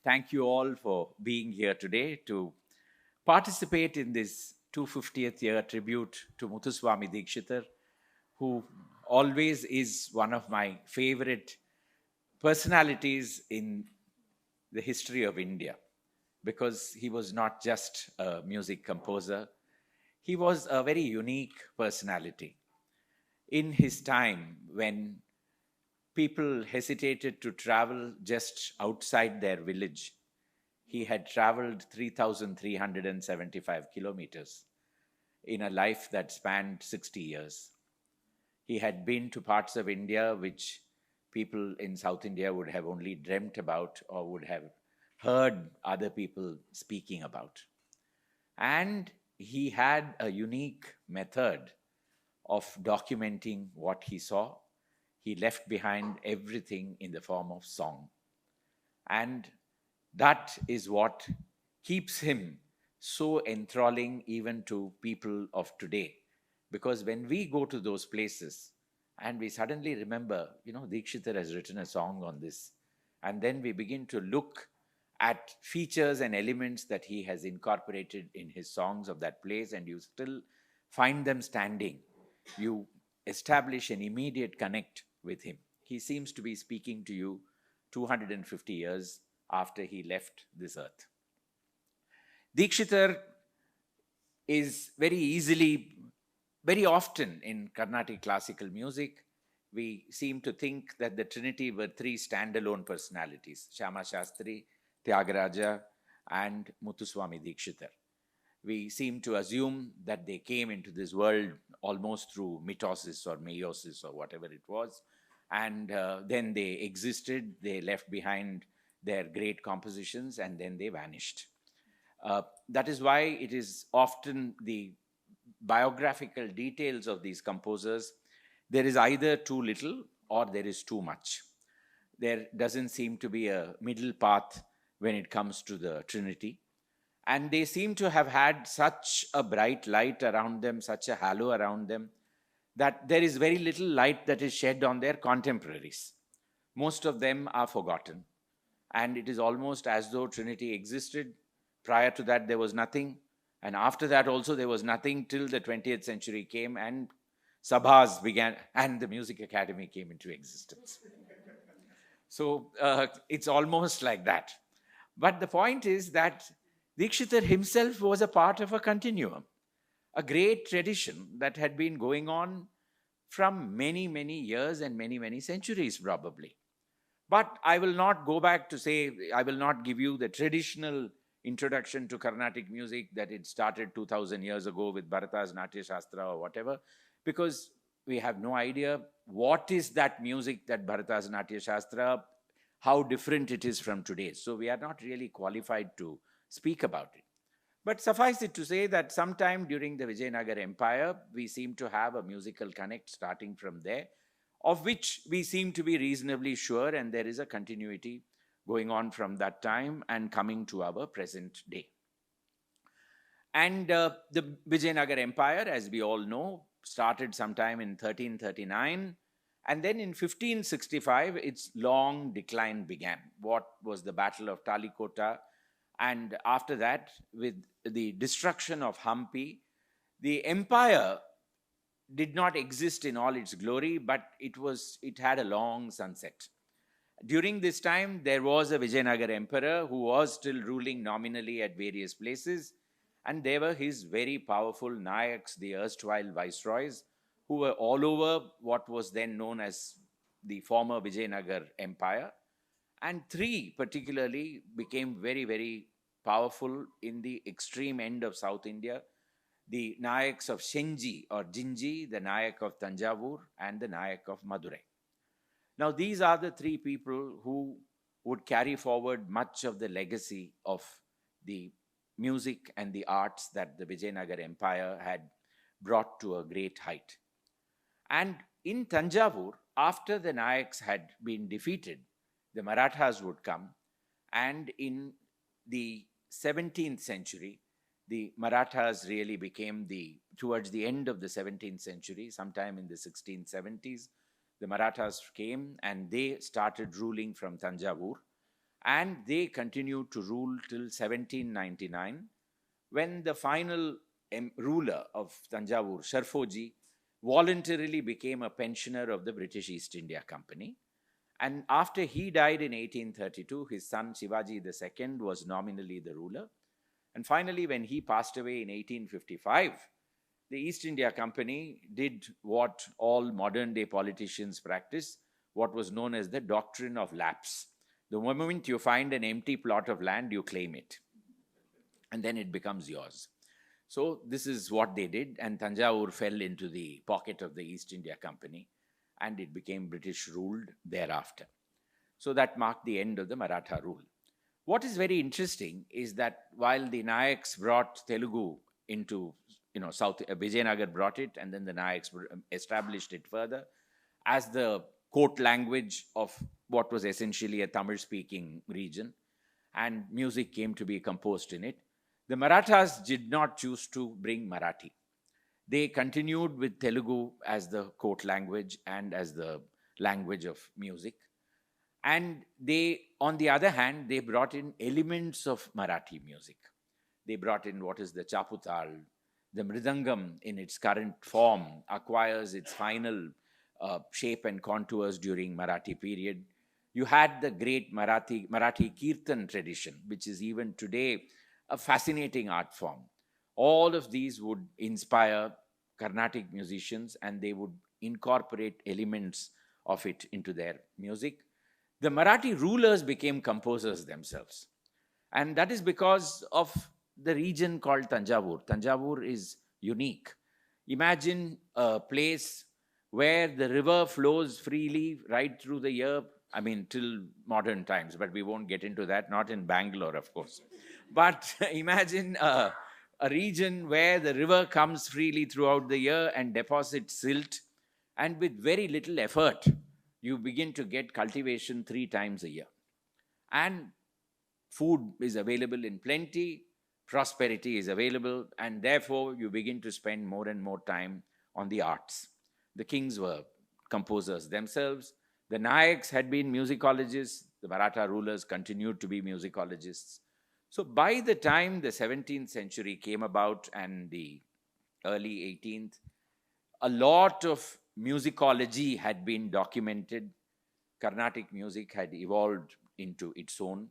Thank you all for being here today to participate in this 250th year tribute to Muthuswami Dikshitar, who always is one of my favorite personalities in the history of India because he was not just a music composer, he was a very unique personality. In his time, when people hesitated to travel just outside their village, he had traveled 3,375 kilometers in a life that spanned 60 years. He had been to parts of India which people in South India would have only dreamt about or would have heard other people speaking about. And he had a unique method of documenting what he saw. He left behind everything in the form of song. And that is what keeps him so enthralling even to people of today. Because when we go to those places and we suddenly remember, Dikshitar has written a song on this, and then we begin to look at features and elements that he has incorporated in his songs of that place, and you still find them standing, you establish an immediate connect with him. He seems to be speaking to you 250 years after he left this earth. Dikshitar is very often in Carnatic classical music, we seem to think that the Trinity were three standalone personalities, Shyama Shastri, Tyagaraja, and Muthuswami Dikshitar. We seem to assume that they came into this world almost through mitosis or meiosis or whatever it was, and then they existed, they left behind their great compositions, and then they vanished. That is why it is often the biographical details of these composers, there is either too little or there is too much. There doesn't seem to be a middle path when it comes to the Trinity. And they seem to have had such a bright light around them, such a halo around them, that there is very little light that is shed on their contemporaries. Most of them are forgotten. And it is almost as though Trinity existed. Prior to that, there was nothing. And after that also, there was nothing till the 20th century came and Sabhas began and the Music Academy came into existence. So it's almost like that. But the point is that Dikshitar himself was a part of a continuum, a great tradition that had been going on from many, many years and many, many centuries probably. But I will not go back to say, I will not give you the traditional introduction to Carnatic music that it started 2000 years ago with Bharata's Natya Shastra or whatever, because we have no idea what is that music that Bharata's Natya Shastra, how different it is from today. So we are not really qualified to speak about it. But suffice it to say that sometime during the Vijayanagar Empire, we seem to have a musical connect starting from there, of which we seem to be reasonably sure, and there is a continuity going on from that time and coming to our present day. And the Vijayanagar Empire, as we all know, started sometime in 1339. And then in 1565, its long decline began. What was the Battle of Talikota? And after that, with the destruction of Hampi, the empire did not exist in all its glory, but it had a long sunset. During this time, there was a Vijayanagar emperor who was still ruling nominally at various places, and there were his very powerful Nayaks, the erstwhile viceroys, who were all over what was then known as the former Vijayanagar Empire. And three particularly became very, very powerful in the extreme end of South India: the Nayaks of Shenji or Jinji, the Nayak of Tanjavur, and the Nayak of Madurai. Now, these are the three people who would carry forward much of the legacy of the music and the arts that the Vijayanagar Empire had brought to a great height. And in Tanjavur, after the Nayaks had been defeated, the Marathas would come, and in the 17th century, the Marathas really became towards the end of the 17th century, sometime in the 1670s, the Marathas came and they started ruling from Tanjavur. And they continued to rule till 1799, when the final ruler of Tanjavur, Sharfoji, voluntarily became a pensioner of the British East India Company. And after he died in 1832, his son Shivaji II was nominally the ruler. And finally, when he passed away in 1855, the East India Company did what all modern day politicians practice, what was known as the doctrine of lapse. The moment you find an empty plot of land, you claim it, and then it becomes yours. So this is what they did, and Tanjavur fell into the pocket of the East India Company, and it became British ruled thereafter. So that marked the end of the Maratha rule. What is very interesting is that while the Nayaks brought Telugu into, South, Vijayanagar brought it, and then the Nayaks established it further as the court language of what was essentially a Tamil-speaking region, and music came to be composed in it. The Marathas did not choose to bring Marathi. They continued with Telugu as the court language and as the language of music. And they, on the other hand, they brought in elements of Marathi music. They brought in what is the chaputal. The mridangam in its current form acquires its final shape and contours during Marathi period. You had the great Marathi Kirtan tradition, which is even today a fascinating art form. All of these would inspire Carnatic musicians, and they would incorporate elements of it into their music. The Marathi rulers became composers themselves. And that is because of the region called Tanjavur. Tanjavur is unique. Imagine a place where the river flows freely right through the year. I mean, till modern times, but we won't get into that, not in Bangalore, of course. But imagine a region where the river comes freely throughout the year and deposits silt, and with very little effort, you begin to get cultivation 3 times a year. And food is available in plenty, prosperity is available, and therefore you begin to spend more and more time on the arts. The kings were composers themselves. The Nayaks had been musicologists. The Maratha rulers continued to be musicologists. So by the time the 17th century came about and the early 18th, a lot of musicology had been documented. Carnatic music had evolved into its own.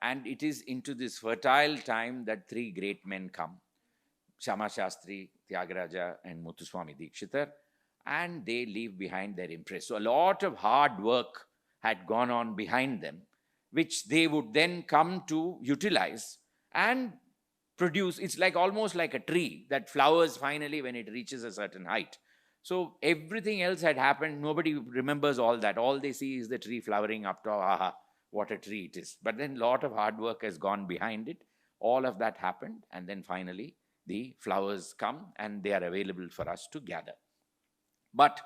And it is into this fertile time that 3 great men come, Shama Shastri, Tyagaraja, and Muthuswami Dikshitar, and they leave behind their impress. So a lot of hard work had gone on behind them, which they would then come to utilize and produce. It's like almost like a tree that flowers finally when it reaches a certain height. So everything else had happened. Nobody remembers all that. All they see is the tree flowering up to, aha, what a tree it is. But then a lot of hard work has gone behind it. All of that happened. And then finally, the flowers come and they are available for us to gather. But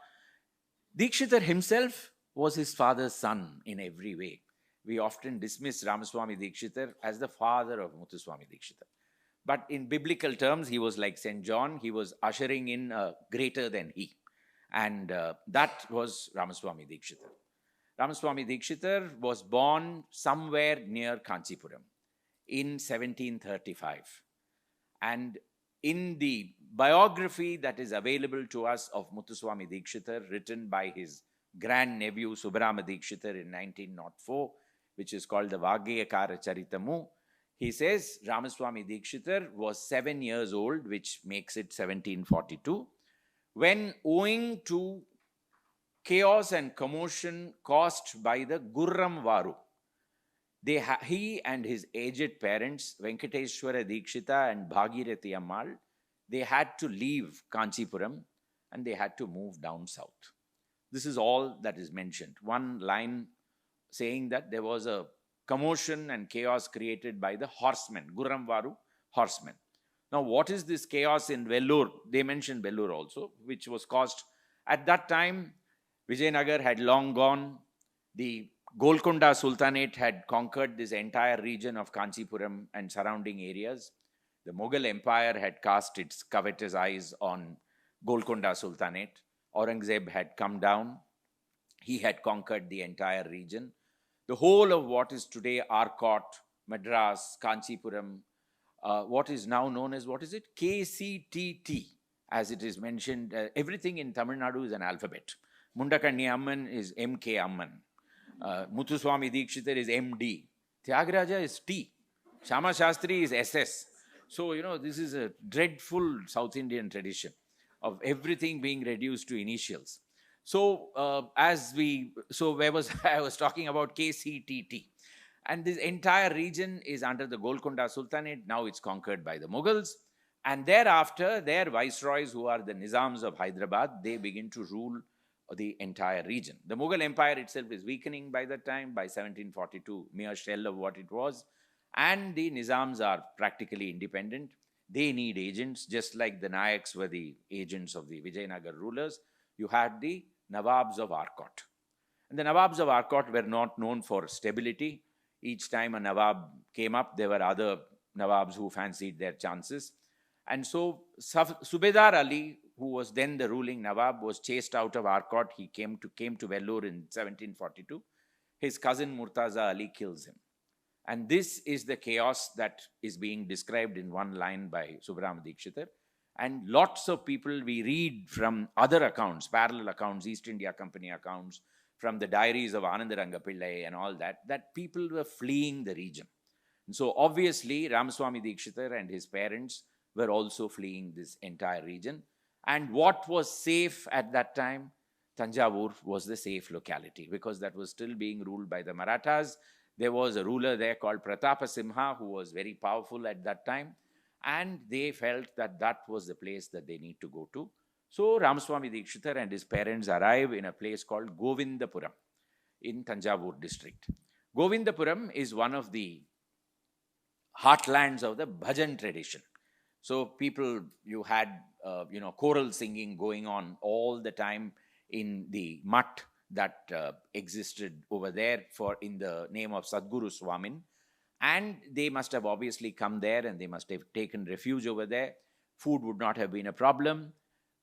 Dikshitar himself was his father's son in every way. We often dismiss Ramaswamy Dikshitar as the father of Muthuswami Dikshitar. But in biblical terms, he was like St. John. He was ushering in a greater than he. And that was Ramaswamy Dikshitar. Ramaswamy Dikshitar was born somewhere near Kanchipuram in 1735. And in the biography that is available to us of Muthuswami Dikshitar, written by his grandnephew Subbarama Dikshitar in 1904, which is called the Vageyakara Charitamu, he says Ramaswamy Dikshitar was 7 years old, which makes it 1742, when, owing to chaos and commotion caused by the Gurram Varu, he and his aged parents, Venkateshwara Dikshita and Bhagirathi Ammal, they had to leave Kanchipuram and they had to move down south. This is all that is mentioned. One line saying that there was a commotion and chaos created by the horsemen, Gurram Varu, horsemen. Now, what is this chaos in Vellore? They mentioned Vellore also, which was caused at that time. Vijayanagar had long gone. The Golconda Sultanate had conquered this entire region of Kanchipuram and surrounding areas. The Mughal Empire had cast its covetous eyes on Golconda Sultanate. Aurangzeb had come down. He had conquered the entire region. The whole of what is today Arcot, Madras, Kanchipuram, what is now known as, what is it? KCTT, as it is mentioned. Everything in Tamil Nadu is an alphabet. Mundakanni Amman is MK Amman. Muthuswami Dikshitar is MD. Tyagaraja is T. Shama Shastri is SS. So, this is a dreadful South Indian tradition of everything being reduced to initials. So, where was I was talking about KCTT. And this entire region is under the Golconda Sultanate. Now it's conquered by the Mughals. And thereafter, their viceroys, who are the Nizams of Hyderabad, they begin to rule the entire region. The Mughal Empire itself is weakening by that time, by 1742, mere shell of what it was. And the Nizams are practically independent. They need agents, just like the Nayaks were the agents of the Vijayanagar rulers. You had the Nawabs of Arcot. And the Nawabs of Arcot were not known for stability. Each time a Nawab came up, there were other Nawabs who fancied their chances. And so Subedar Ali, who was then the ruling Nawab, was chased out of Arcot. He came to Vellore in 1742. His cousin Murtaza Ali kills him. And this is the chaos that is being described in one line by Subrahma Dikshitar. And lots of people, we read from other accounts, parallel accounts, East India Company accounts, from the diaries of Anandaranga Pillai and all that, that people were fleeing the region. And so obviously Ramaswamy Dikshitar and his parents were also fleeing this entire region. And what was safe at that time? Tanjavur was the safe locality, because that was still being ruled by the Marathas. There was a ruler there called Pratapa who was very powerful at that time. And they felt that that was the place that they need to go to. So Ramaswamy Dikshitar and his parents arrive in a place called Govindapuram in Tanjavur district. Govindapuram is one of the heartlands of the bhajan tradition. So people, you had, choral singing going on all the time in the mutt that existed over there in the name of Sadguru Swamin. And they must have obviously come there and they must have taken refuge over there. Food would not have been a problem.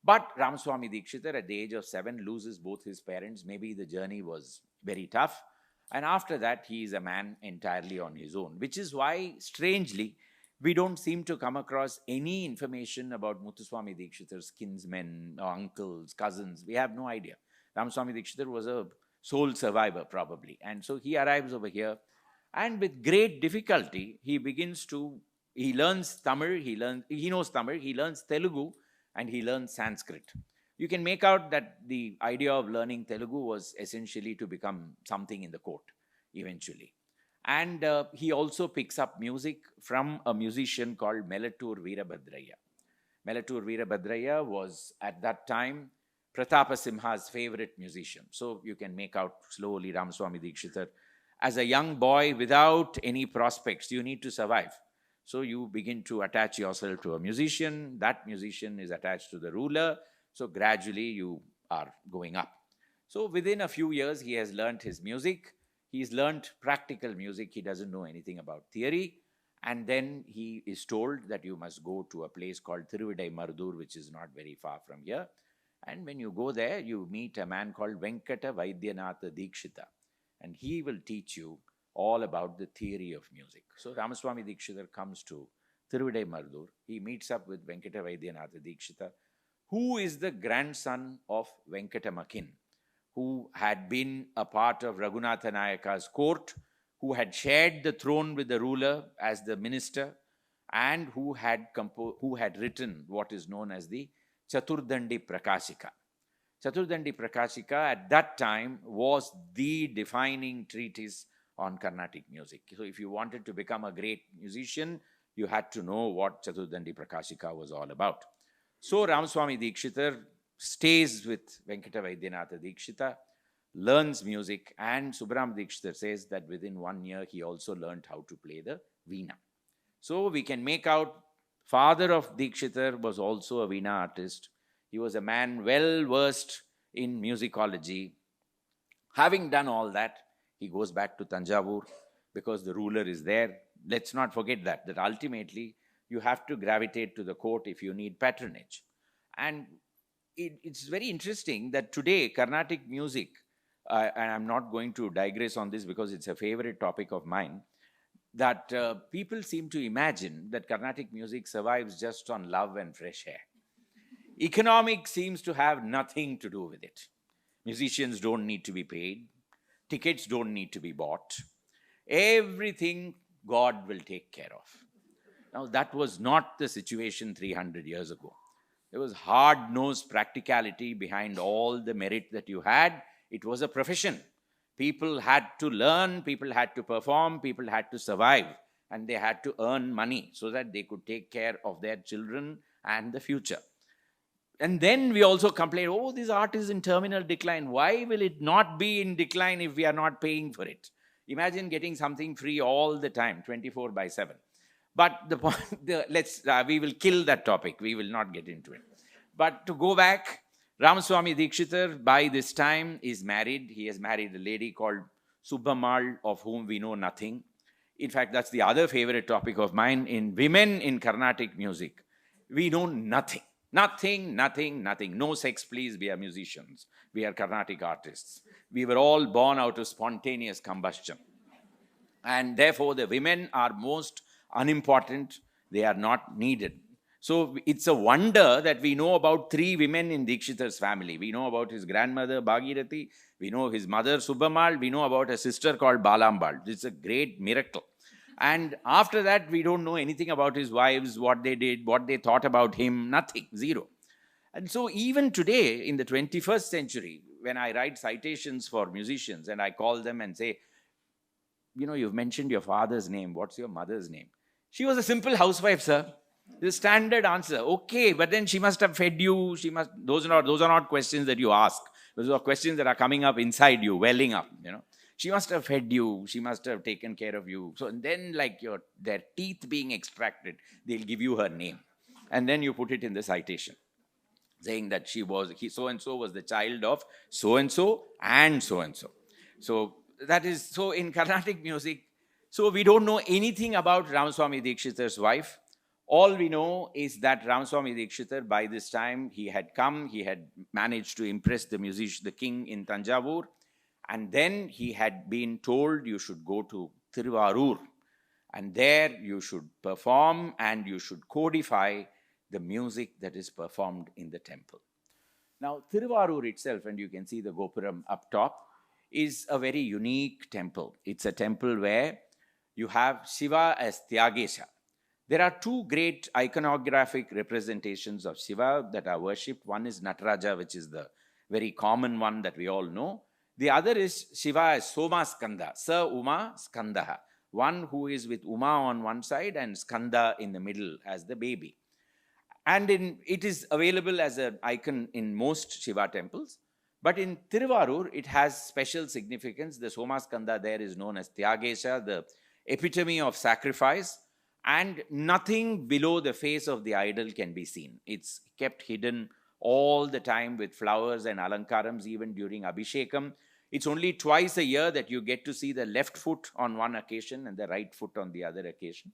But Ramaswamy Dikshitar, at the age of 7, loses both his parents. Maybe the journey was very tough. And after that, he is a man entirely on his own, which is why, strangely, we don't seem to come across any information about Muthuswamy Dikshitar's kinsmen, uncles, cousins. We have no idea. Ramaswamy Dikshitar was a sole survivor, probably. And so he arrives over here. And with great difficulty, he learns Tamil, he knows Tamil, he learns Telugu, and he learns Sanskrit. You can make out that the idea of learning Telugu was essentially to become something in the court, eventually. And he also picks up music from a musician called Melatur Veerabhadraya. Melatur Veerabhadraya was, at that time, Pratapa Simha's favorite musician. So you can make out slowly Ramaswamy Dikshitar. As a young boy, without any prospects, you need to survive. So you begin to attach yourself to a musician. That musician is attached to the ruler. So gradually you are going up. So within a few years, he has learnt his music. He's learnt practical music. He doesn't know anything about theory. And then he is told that you must go to a place called Tiruvarur, which is not very far from here. And when you go there, you meet a man called Venkata Vaidyanatha Dikshita. And he will teach you all about the theory of music. So Ramaswamy Dikshitar comes to Tiruvarur. He meets up with Venkata Vaidyanatha Dikshita, who is the grandson of Venkata Makin, who had been a part of Raghunatha Nayaka's court, who had shared the throne with the ruler as the minister, and who had written what is known as the Chaturdandi Prakashika. Chaturdandi Prakashika at that time was the defining treatise on Carnatic music. So if you wanted to become a great musician, you had to know what Chaturdandi Prakashika was all about. So Ramaswamy Dikshitar stays with Venkata Vaidyanatha Dikshita, learns music, and Subrahma Dikshitar says that within 1 year he also learned how to play the veena. So we can make out father of Dikshitar was also a veena artist. He was a man well versed in musicology. Having done all that, he goes back to Tanjavur because the ruler is there. Let's not forget that ultimately you have to gravitate to the court if you need patronage. And it's very interesting that today Carnatic music and I'm not going to digress on this because it's a favorite topic of mine, that people seem to imagine that Carnatic music survives just on love and fresh air. Economics seems to have nothing to do with it. Musicians don't need to be paid, tickets don't need to be bought. Everything God will take care of. Now, that was not the situation 300 years ago. There was hard-nosed practicality behind all the merit that you had. It was a profession. People had to learn, people had to perform, people had to survive, and they had to earn money so that they could take care of their children and the future. And then we also complain, oh, this art is in terminal decline. Why will it not be in decline if we are not paying for it? Imagine getting something free all the time, 24/7. But the point, we will kill that topic. We will not get into it. But to go back, Ramaswamy Dikshitar by this time is married. He has married a lady called Subbamal, of whom we know nothing. In fact, that's the other favorite topic of mine. In women in Carnatic music, we know nothing. Nothing. No sex, please. We are musicians. We are Carnatic artists. We were all born out of spontaneous combustion. And therefore, the women are most unimportant. They are not needed. So it's a wonder that we know about 3 women in Dikshitar's family. We know about his grandmother Bhagirathi. We know his mother Subbamal. We know about a sister called Balambal. It's a great miracle. And after that, we don't know anything about his wives, what they did, what they thought about him, nothing, zero. And so even today, in the 21st century, when I write citations for musicians and I call them and say, you know, you've mentioned your father's name, what's your mother's name? She was a simple housewife, sir. The standard answer, okay, but then she must have fed you, those are not questions that you ask. Those are questions that are coming up inside you, welling up, you know. She must have fed you. She must have taken care of you. So then, like their teeth being extracted, they'll give you her name. And then you put it in the citation, saying that so-and-so was the child of so-and-so and so-and-so. So that is, so in Carnatic music, so we don't know anything about Ramaswamy Dikshitar's wife. All we know is that Ramaswamy Dikshitar, by this time, he had managed to impress the king in Tanjavur. And then he had been told you should go to Tiruvarur, and there you should perform and you should codify the music that is performed in the temple. Now, Tiruvarur itself, and you can see the Gopuram up top, is a very unique temple. It's a temple where you have Shiva as Tyagesha. There are 2 great iconographic representations of Shiva that are worshipped. One is Nataraja, which is the very common one that we all know. The other is Shiva as Soma Skanda, Sa Uma Skandaha, one who is with Uma on one side and Skanda in the middle as the baby. And it is available as an icon in most Shiva temples. But in Tiruvarur, it has special significance. The Soma Skanda there is known as Tyagesha, the epitome of sacrifice. And nothing below the face of the idol can be seen. It's kept hidden all the time with flowers and alankarams, even during Abhishekam. It's only twice a year that you get to see the left foot on one occasion and the right foot on the other occasion.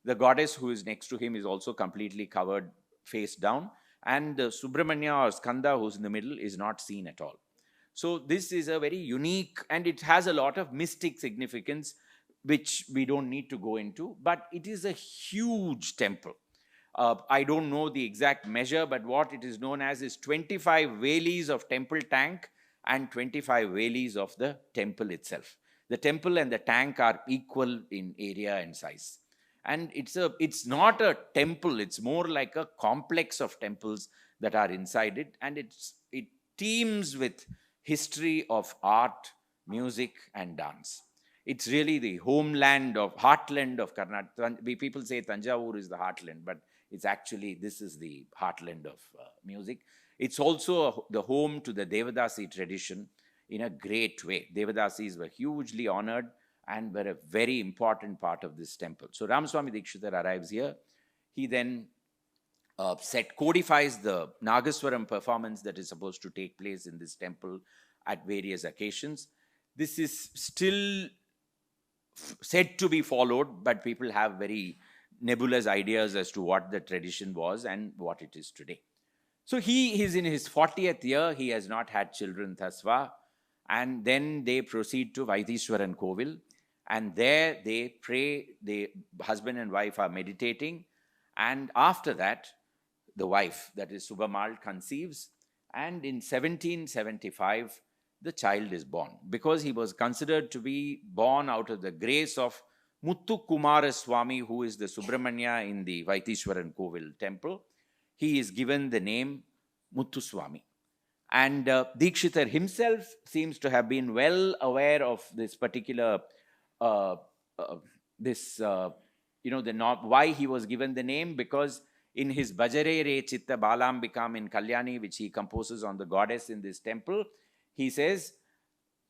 The goddess who is next to him is also completely covered face down. And the Subramanya or Skanda who's in the middle is not seen at all. So this is a very unique, and it has a lot of mystic significance, which we don't need to go into. But it is a huge temple. I don't know the exact measure, but what it is known as is 25 velis of temple tank and 25 velis of the temple itself. The temple and the tank are equal in area and size. And it's not a temple, it's more like a complex of temples that are inside it. And it teems with history of art, music, and dance. It's really the heartland of Karnataka. People say Tanjavur is the heartland, but it's actually, this is the heartland of music. It's also the home to the Devadasi tradition in a great way. Devadasis were hugely honored and were a very important part of this temple. So Ramaswamy Dikshitar arrives here. He then codifies the Nagaswaram performance that is supposed to take place in this temple at various occasions. This is still said to be followed, but people have very nebulous ideas as to what the tradition was and what it is today. So he is in his 40th year. He has not had children thus far. And then they proceed to Vaitishwaran Kovil, and there they pray. The husband and wife are meditating, and after that, the wife, that is Subhamal, conceives, and in 1775, the child is born. Because he was considered to be born out of the grace of Muthuswami, who is the Subramanya in the Vaitishwaran Kovil temple, he is given the name Muthuswami. And Dikshitar himself seems to have been well aware of this particular, why he was given the name, because in his Bajare Re Chitta Balambikam in Kalyani, which he composes on the goddess in this temple, he says,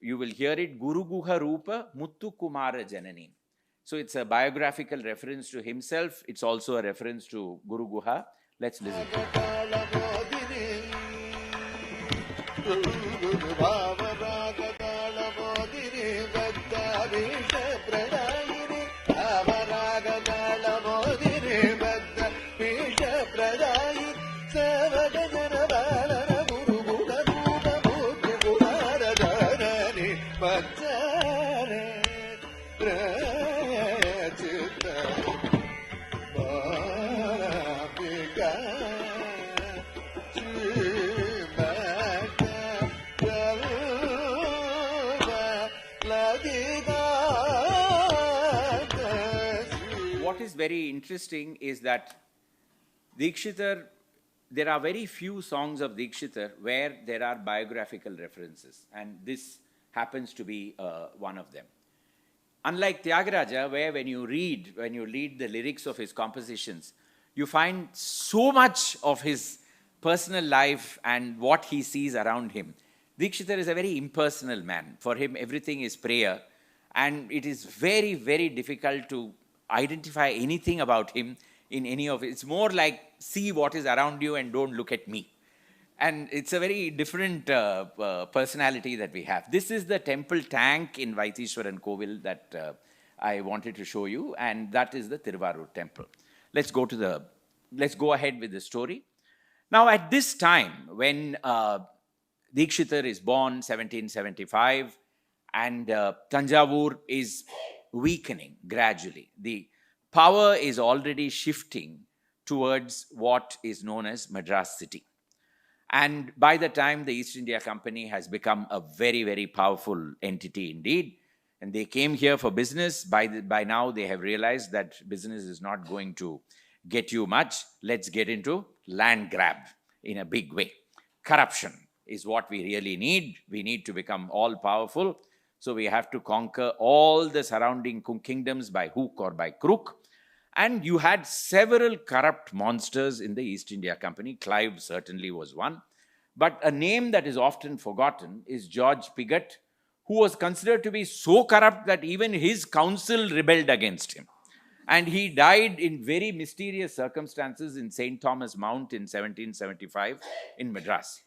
you will hear it, Guru Guha Rupa Muttu Kumara Janani. So it's a biographical reference to himself. It's also a reference to Guru Guha. Let's listen to it. What is very interesting is that Dikshitar, there are very few songs of Dikshitar where there are biographical references, and this happens to be one of them. Unlike Tyagaraja, where when you read the lyrics of his compositions, you find so much of his personal life and what he sees around him. Dikshitar is a very impersonal man. For him, everything is prayer, and it is very, very difficult to identify anything about him in any of it. It's more like, see what is around you and don't look at me. And it's a very different personality that we have. This is the temple tank in Vaitishwaran Kovil that I wanted to show you, and that is the Tiruvarur temple. Let's go ahead with the story. Now, at this time, when Dikshitar is born, 1775, and Tanjavur is weakening gradually. The power is already shifting towards what is known as Madras city. And by the time the East India Company has become a very, very powerful entity indeed, and they came here for business, by now they have realized that business is not going to get you much. Let's get into land grab in a big way. Corruption is what we really need. We need to become all powerful. So we have to conquer all the surrounding kingdoms by hook or by crook. And you had several corrupt monsters in the East India Company. Clive certainly was one. But a name that is often forgotten is George Pigott, who was considered to be so corrupt that even his council rebelled against him. And he died in very mysterious circumstances in St. Thomas Mount in 1775 in Madras.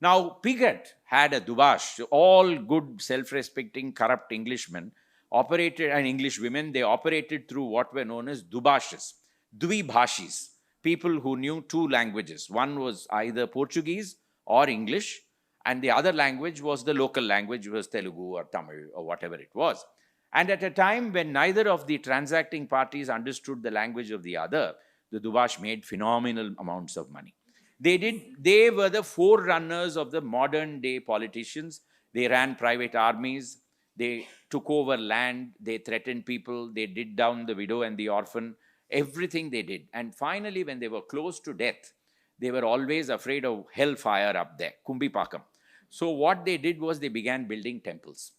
Now, Pigott had a dubash. All good, self-respecting, corrupt Englishmen operated, and English women, they operated through what were known as dubashes, dvibhashis, people who knew two languages. One was either Portuguese or English, and the other language was the local language, was Telugu or Tamil or whatever it was. And at a time when neither of the transacting parties understood the language of the other, the dubash made phenomenal amounts of money. They were the forerunners of the modern day politicians. They ran private armies. They took over land. They threatened people. They did down the widow and the orphan. Everything they did. And finally, when they were close to death, they were always afraid of hellfire up there, Kumbipakam. So what they did was they began building temples.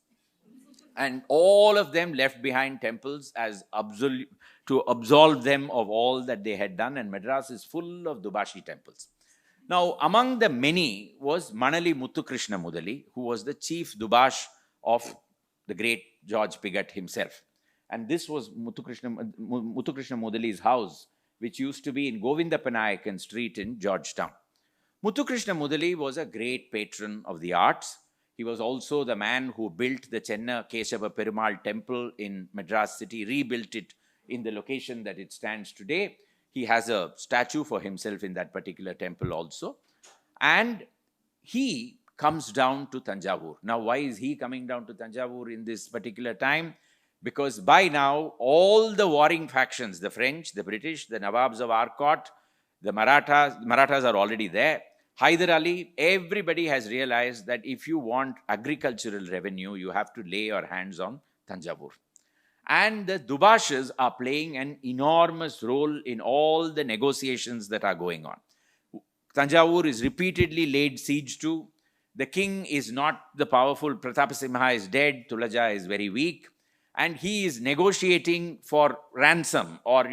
And all of them left behind temples as to absolve them of all that they had done. And Madras is full of Dubashi temples. Now, among the many was Manali Muthukrishna Mudali, who was the chief Dubash of the great George Pigott himself. And this was Muthukrishna Mudali's house, which used to be in Govindapanayakan Street in Georgetown. Muthukrishna Mudali was a great patron of the arts. He was also the man who built the Chenna Keshava Perumal temple in Madras city, rebuilt it in the location that it stands today. He has a statue for himself in that particular temple also. And he comes down to Tanjavur. Now, why is he coming down to Tanjavur in this particular time? Because by now, all the warring factions, the French, the British, the Nawabs of Arcot, the Marathas are already there. Hyder Ali, everybody has realized that if you want agricultural revenue, you have to lay your hands on Tanjavur. And the Dubashas are playing an enormous role in all the negotiations that are going on. Tanjavur is repeatedly laid siege to. The king is not the powerful. Pratapasimha is dead. Tulaja is very weak. And he is negotiating for ransom or,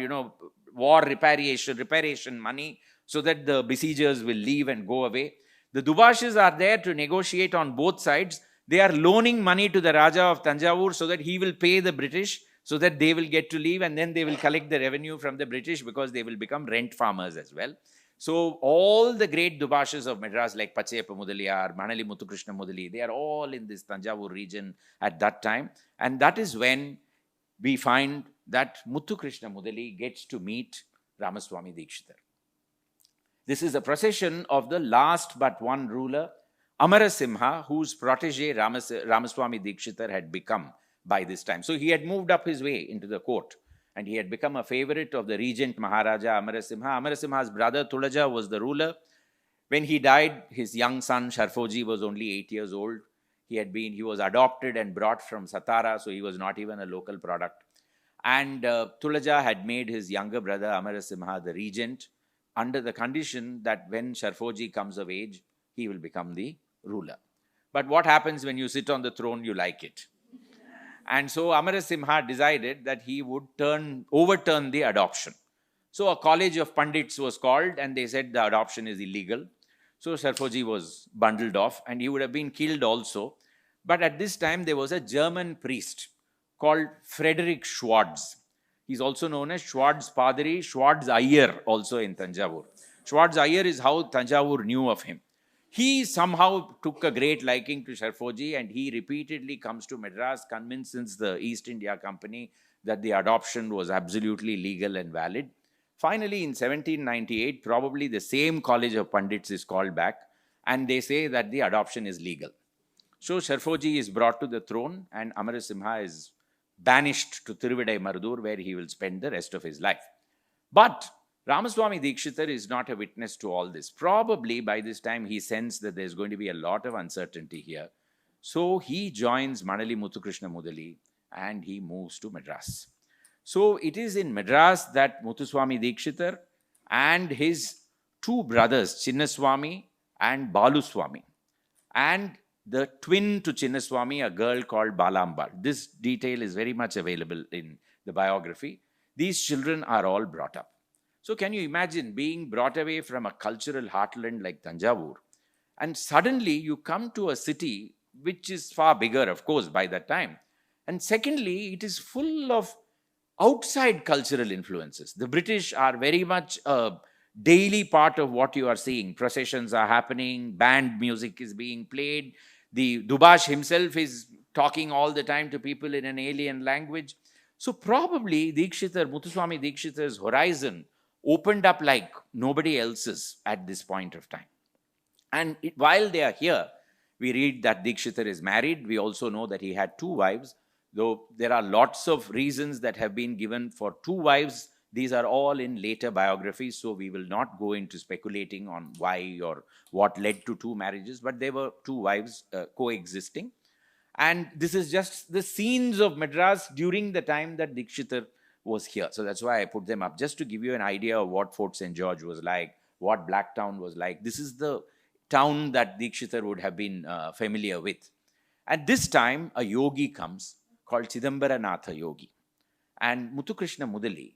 war reparation money so that the besiegers will leave and go away. The Dubashas are there to negotiate on both sides. They are loaning money to the Raja of Tanjavur so that he will pay the British so that they will get to leave, and then they will collect the revenue from the British because they will become rent farmers as well. So all the great Dubashas of Madras like Pacheyappa Mudaliyar, Manali Muthukrishna Mudali, they are all in this Tanjavur region at that time. And that is when we find that Muthukrishna Mudali gets to meet Ramaswami Dikshitar. This is a procession of the last but one ruler, Amarasimha, whose protege Ramaswamy Dikshitar had become by this time. So he had moved up his way into the court and he had become a favorite of the regent Maharaja Amarasimha. Amarasimha's brother Tulaja was the ruler. When he died, his young son Sharfoji was only 8 years old. He was adopted and brought from Satara, so he was not even a local product. And Tulaja had made his younger brother Amarasimha the regent under the condition that when Sharfoji comes of age, he will become the ruler. But what happens when you sit on the throne, you like it. And so Amarasimha decided that he would overturn the adoption. So a college of Pandits was called and they said the adoption is illegal. So Sharfoji was bundled off and he would have been killed also. But at this time, there was a German priest called Frederick Schwartz. He's also known as Schwartz Padri, Schwartz Iyer also in Tanjavur. Schwartz Iyer is how Tanjavur knew of him. He somehow took a great liking to Sharfoji and he repeatedly comes to Madras, convinces the East India Company that the adoption was absolutely legal and valid. Finally, in 1798, probably the same college of Pandits is called back and they say that the adoption is legal. So Sharfoji is brought to the throne and Amarasimha is banished to Tiruvarur, where he will spend the rest of his life. But Ramaswamy Dikshitar is not a witness to all this. Probably by this time he sensed that there's going to be a lot of uncertainty here. So he joins Manali Muthukrishna Mudali and he moves to Madras. So it is in Madras that Muthuswami Dikshitar and his two brothers, Chinnaswamy and Baluswamy, and the twin to Chinnaswamy, a girl called Balamba. This detail is very much available in the biography. These children are all brought up. So can you imagine being brought away from a cultural heartland like Tanjavur, and suddenly you come to a city which is far bigger, of course, by that time. And secondly, it is full of outside cultural influences. The British are very much a daily part of what you are seeing. Processions are happening, band music is being played. The Dubash himself is talking all the time to people in an alien language. So probably Muthuswami Dikshitar's horizon opened up like nobody else's at this point of time. And while they are here, we read that Dikshitar is married. We also know that he had two wives, though there are lots of reasons that have been given for two wives. These are all in later biographies, so we will not go into speculating on why or what led to two marriages, but there were two wives coexisting. And this is just the scenes of Madras during the time that Dikshitar was here. So that's why I put them up, just to give you an idea of what Fort St. George was like, what Blacktown was like. This is the town that Dikshitar would have been familiar with. At this time, a yogi comes called Chidambaranatha Yogi. And Muthukrishna Mudali,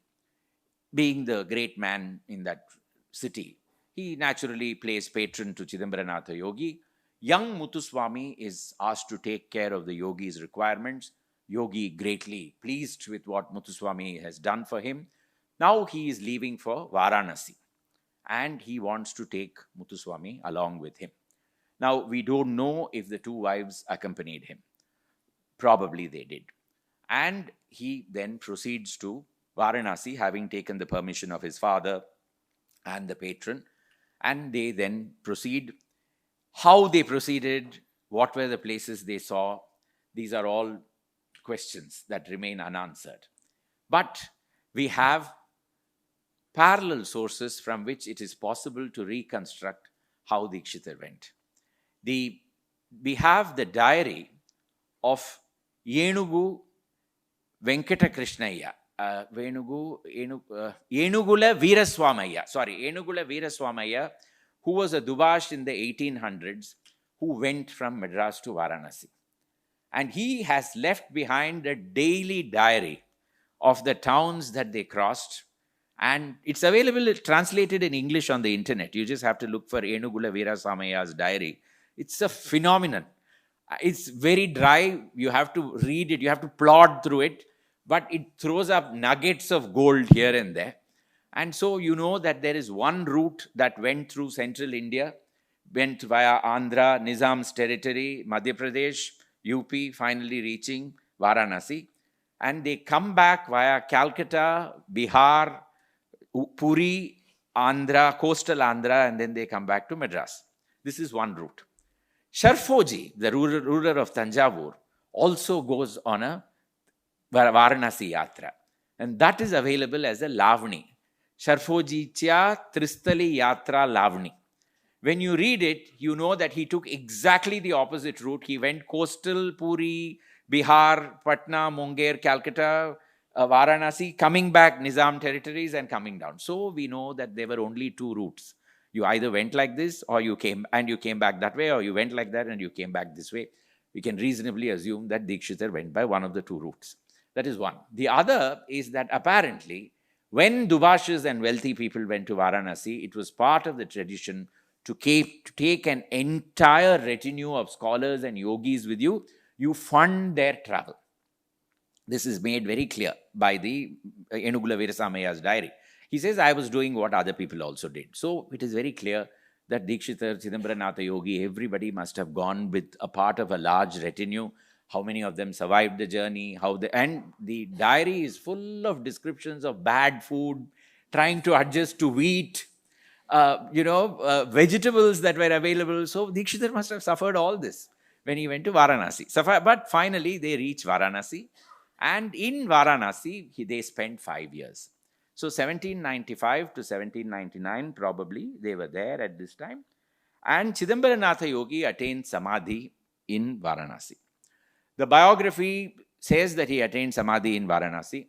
being the great man in that city, he naturally plays patron to Chidambaranatha Yogi. Young Muthuswami is asked to take care of the yogi's requirements. Yogi greatly pleased with what Muthuswami has done for him. Now he is leaving for Varanasi and he wants to take Muthuswami along with him. Now we don't know if the two wives accompanied him. Probably they did. And he then proceeds to Varanasi, having taken the permission of his father and the patron, and they then proceed. How they proceeded, what were the places they saw, these are all questions that remain unanswered. But we have parallel sources from which it is possible to reconstruct how Dikshitar went. We have the diary of Yenugu Venkata Krishnaya, Yenugula Veeraswamaya, who was a Dubash in the 1800s, who went from Madras to Varanasi. And he has left behind a daily diary of the towns that they crossed. And it's available, translated in English on the internet. You just have to look for Yenugula Veeraswamaya's diary. It's a phenomenon. It's very dry. You have to read it. You have to plod through it. But it throws up nuggets of gold here and there. And so you know that there is one route that went through central India, went via Andhra, Nizam's territory, Madhya Pradesh, UP, finally reaching Varanasi. And they come back via Calcutta, Bihar, Puri, Andhra, coastal Andhra, and then they come back to Madras. This is one route. Sharfoji, the ruler of Tanjavur, also goes on a Varanasi Yatra. And that is available as a Lavani. Sharfoji Chya Tristali Yatra Lavani. When you read it, you know that he took exactly the opposite route. He went coastal, Puri, Bihar, Patna, Munger, Calcutta, Varanasi, coming back Nizam territories and coming down. So we know that there were only two routes. You either went like this or you came back that way, or you went like that and you came back this way. We can reasonably assume that Dikshitar went by one of the two routes. That is one. The other is that apparently when Dubashas and wealthy people went to Varanasi, it was part of the tradition to take an entire retinue of scholars and yogis with you. You fund their travel. This is made very clear by the Yenugula Veeraswamaya's diary. He says, I was doing what other people also did. So it is very clear that Dikshitar, Chidambaranatha Yogi, everybody must have gone with a part of a large retinue. How many of them survived the journey, and the diary is full of descriptions of bad food, trying to adjust to wheat, vegetables that were available. So Dikshitar must have suffered all this when he went to Varanasi. But finally, they reach Varanasi. And in Varanasi, they spent 5 years. So 1795 to 1799, probably, they were there at this time. And Chidambaranatha Yogi attained Samadhi in Varanasi. The biography says that he attained Samadhi in Varanasi.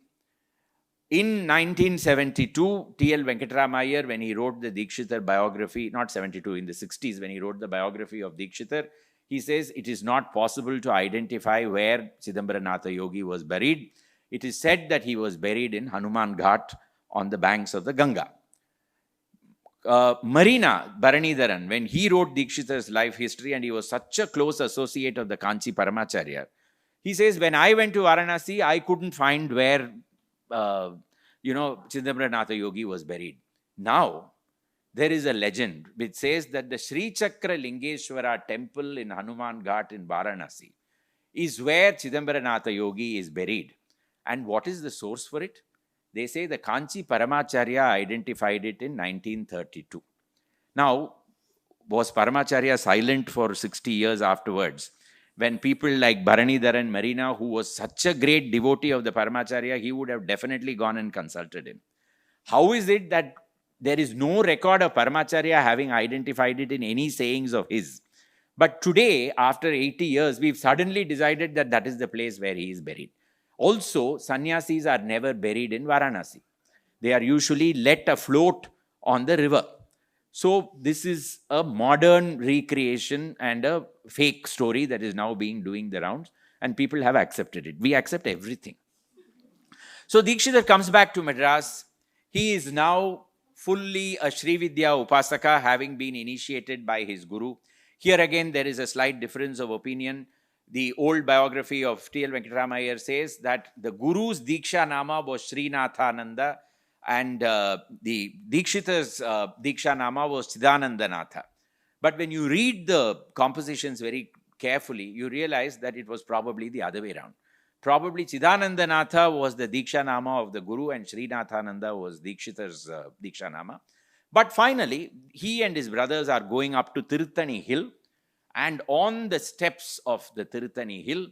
In 1972, T.L. Venkataramayar, when he wrote the Dikshitar biography, not 72, in the 60s, when he wrote the biography of Dikshitar, he says it is not possible to identify where Chidambaranatha Yogi was buried. It is said that he was buried in Hanuman Ghat on the banks of the Ganga. Marina Bharanidharan, when he wrote Dikshitar's life history, and he was such a close associate of the Kanchi Paramacharya, he says, when I went to Varanasi, I couldn't find where, Chidambaranatha Yogi was buried. Now, there is a legend which says that the Sri Chakra Lingeshwara temple in Hanuman Ghat in Varanasi is where Chidambaranatha Yogi is buried. And what is the source for it? They say the Kanchi Paramacharya identified it in 1932. Now, was Paramacharya silent for 60 years afterwards? When people like Bharanidharan Marina, who was such a great devotee of the Paramacharya, he would have definitely gone and consulted him. How is it that there is no record of Paramacharya having identified it in any sayings of his? But today, after 80 years, we've suddenly decided that that is the place where he is buried. Also, sannyasis are never buried in Varanasi. They are usually let afloat on the river. So this is a modern recreation and a fake story that is now doing the rounds, and people have accepted it. We accept everything. So Dikshitar comes back to Madras. He is now fully a Sri Vidya Upasaka, having been initiated by his guru. Here again, there is a slight difference of opinion. The old biography of T.L. Venkataramayar says that the guru's Diksha Nama was Srinathananda, and the Dikshitar's Diksha Nama was Chidanandanatha. But when you read the compositions very carefully, you realize that it was probably the other way around. Probably Chidanandanatha was the Diksha Nama of the Guru, and Srinathananda was Dikshitar's Diksha Nama. But finally, he and his brothers are going up to Tirthani Hill And on the steps of the Tirutani hill,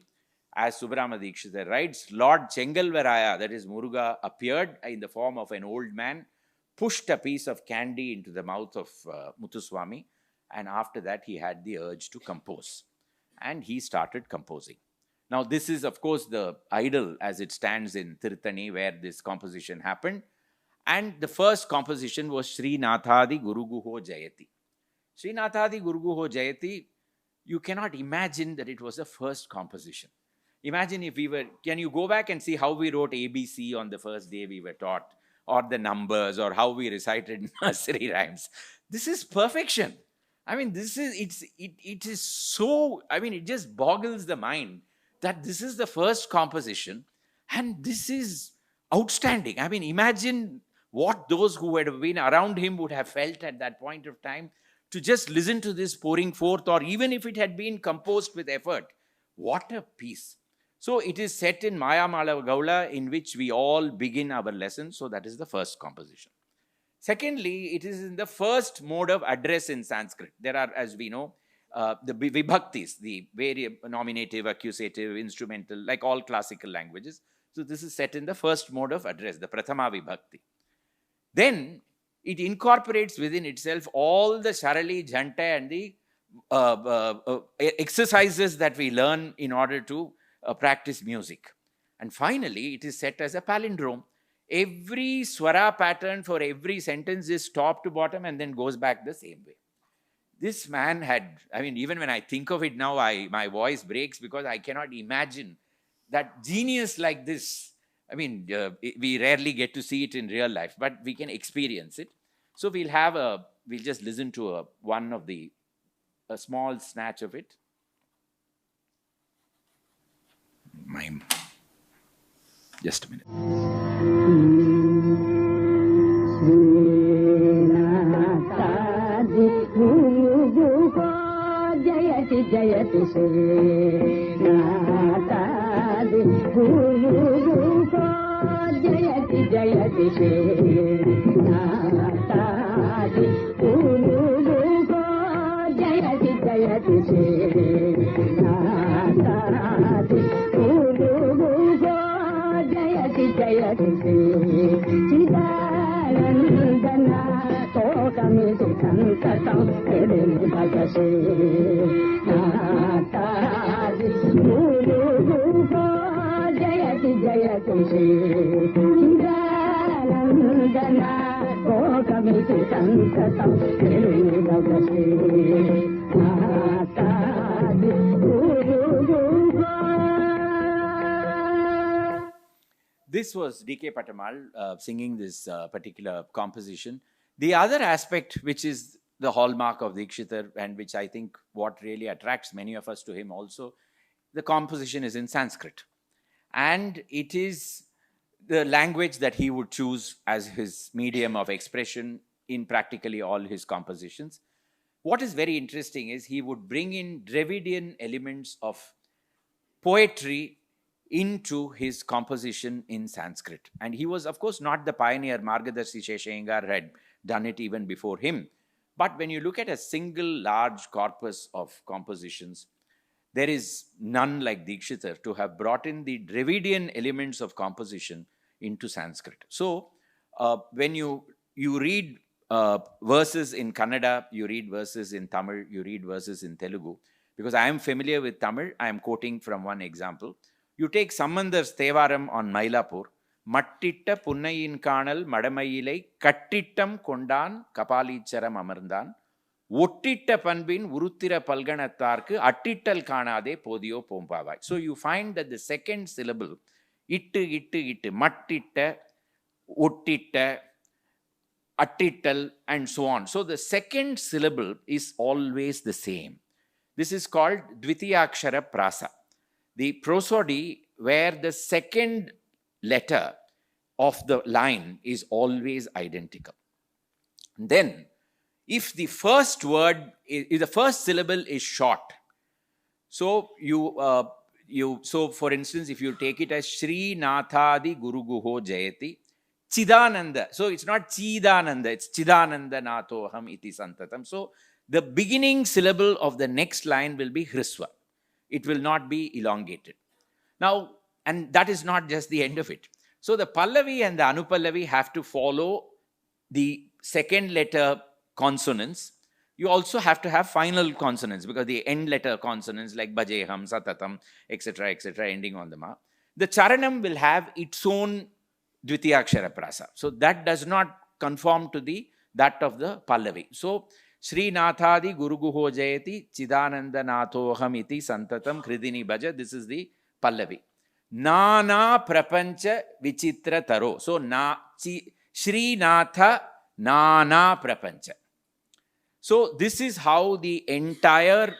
as Subramaniya Dikshitar writes, Lord Chengalvaraya, that is Muruga, appeared in the form of an old man, pushed a piece of candy into the mouth of Muthuswami, and after that he had the urge to compose. And he started composing. Now, this is, of course, the idol as it stands in Tirutani, where this composition happened. And the first composition was Sri Nathadi Guruguho Jayati. Sri Nathadi Guruguho Jayati, you cannot imagine that it was the first composition. Imagine if we were, can you go back and see how we wrote ABC on the first day we were taught, or the numbers, or how we recited nursery rhymes? This is perfection. I mean, it is so, I mean, it just boggles the mind that this is the first composition and this is outstanding. I mean, imagine what those who had been around him would have felt at that point of time to just listen to this pouring forth, or even if it had been composed with effort. What a piece. So it is set in Mayamala Gaula, in which we all begin our lesson. So that is the first composition. Secondly, it is in the first mode of address in Sanskrit. There are, as we know, the vibhaktis, the nominative, accusative, instrumental, like all classical languages. So this is set in the first mode of address, the Prathama Vibhakti. Then it incorporates within itself all the Sharali, Janta and the exercises that we learn in order to practice music. And finally, it is set as a palindrome. Every swara pattern for every sentence is top to bottom and then goes back the same way. This man had, I mean, even when I think of it now, my voice breaks, because I cannot imagine that genius like this. I mean, we rarely get to see it in real life, but we can experience it. So we'll just listen to a small snatch of it. Mime. Just a minute. Jayati Jayati Shri Nathadi Guru Jayati Jayati Shri Nathadi Guru Jayati Jayati Shri Nathadi Guru Jayati Jayati Shri Chidanandana Tokami Sankatam Kedini Bhagasi Nathadi Guru Jayati Jayati Shri Chidanandana Tokami Sankatam Kedini Bhagasi Nathadi Guru. This was D.K. Patamal singing this particular composition. The other aspect, which is the hallmark of Dikshitar, and which I think what really attracts many of us to him also, the composition is in Sanskrit. And it is the language that he would choose as his medium of expression in practically all his compositions. What is very interesting is he would bring in Dravidian elements of poetry into his composition in Sanskrit. And he was, of course, not the pioneer. Margadarshi Sheshayengar had done it even before him. But when you look at a single large corpus of compositions, there is none like Dikshitar to have brought in the Dravidian elements of composition into Sanskrit. So when you read verses in Kannada, you read verses in Tamil, you read verses in Telugu. Because I am familiar with Tamil, I am quoting from one example. You take Sammandar's Thevaram on Mailapur. Mattitta Punnayin Kanal Madamayilai Kattittam Kondan Kapalicharam Amarndan Ottitta Panbin Uruttira Palganattarku Attittal Kanade Podio Pompavai. So you find that the second syllable, ittu, mattitta, ottitta, attittal, and so on. So the second syllable is always the same. This is called Dvitiyakshara Prasa. The prosody where the second letter of the line is always identical. Then, if the first syllable is short, so so for instance, if you take it as Sri Nathadi Guruguho Jayati, Chidananda. So it's not Chidananda, it's Chidananda Nathoham iti santatam. So the beginning syllable of the next line will be Hriswa. It will not be elongated. Now, and that is not just the end of it. So the Pallavi and the Anupallavi have to follow the second letter consonants. You also have to have final consonants, because the end letter consonants like Bajeham, Satatam, etc., ending on the Ma. The Charanam will have its own Dvitiyakshara prasa. So that does not conform to that of the Pallavi. So Sri Nathadi Guruguho Jayati Chidananda Nathoham iti Santatam Kridini Bhaja. This is the Pallavi. Nana Prapancha Vichitra Taro. So Sri Natha Nana Prapancha. So this is how the entire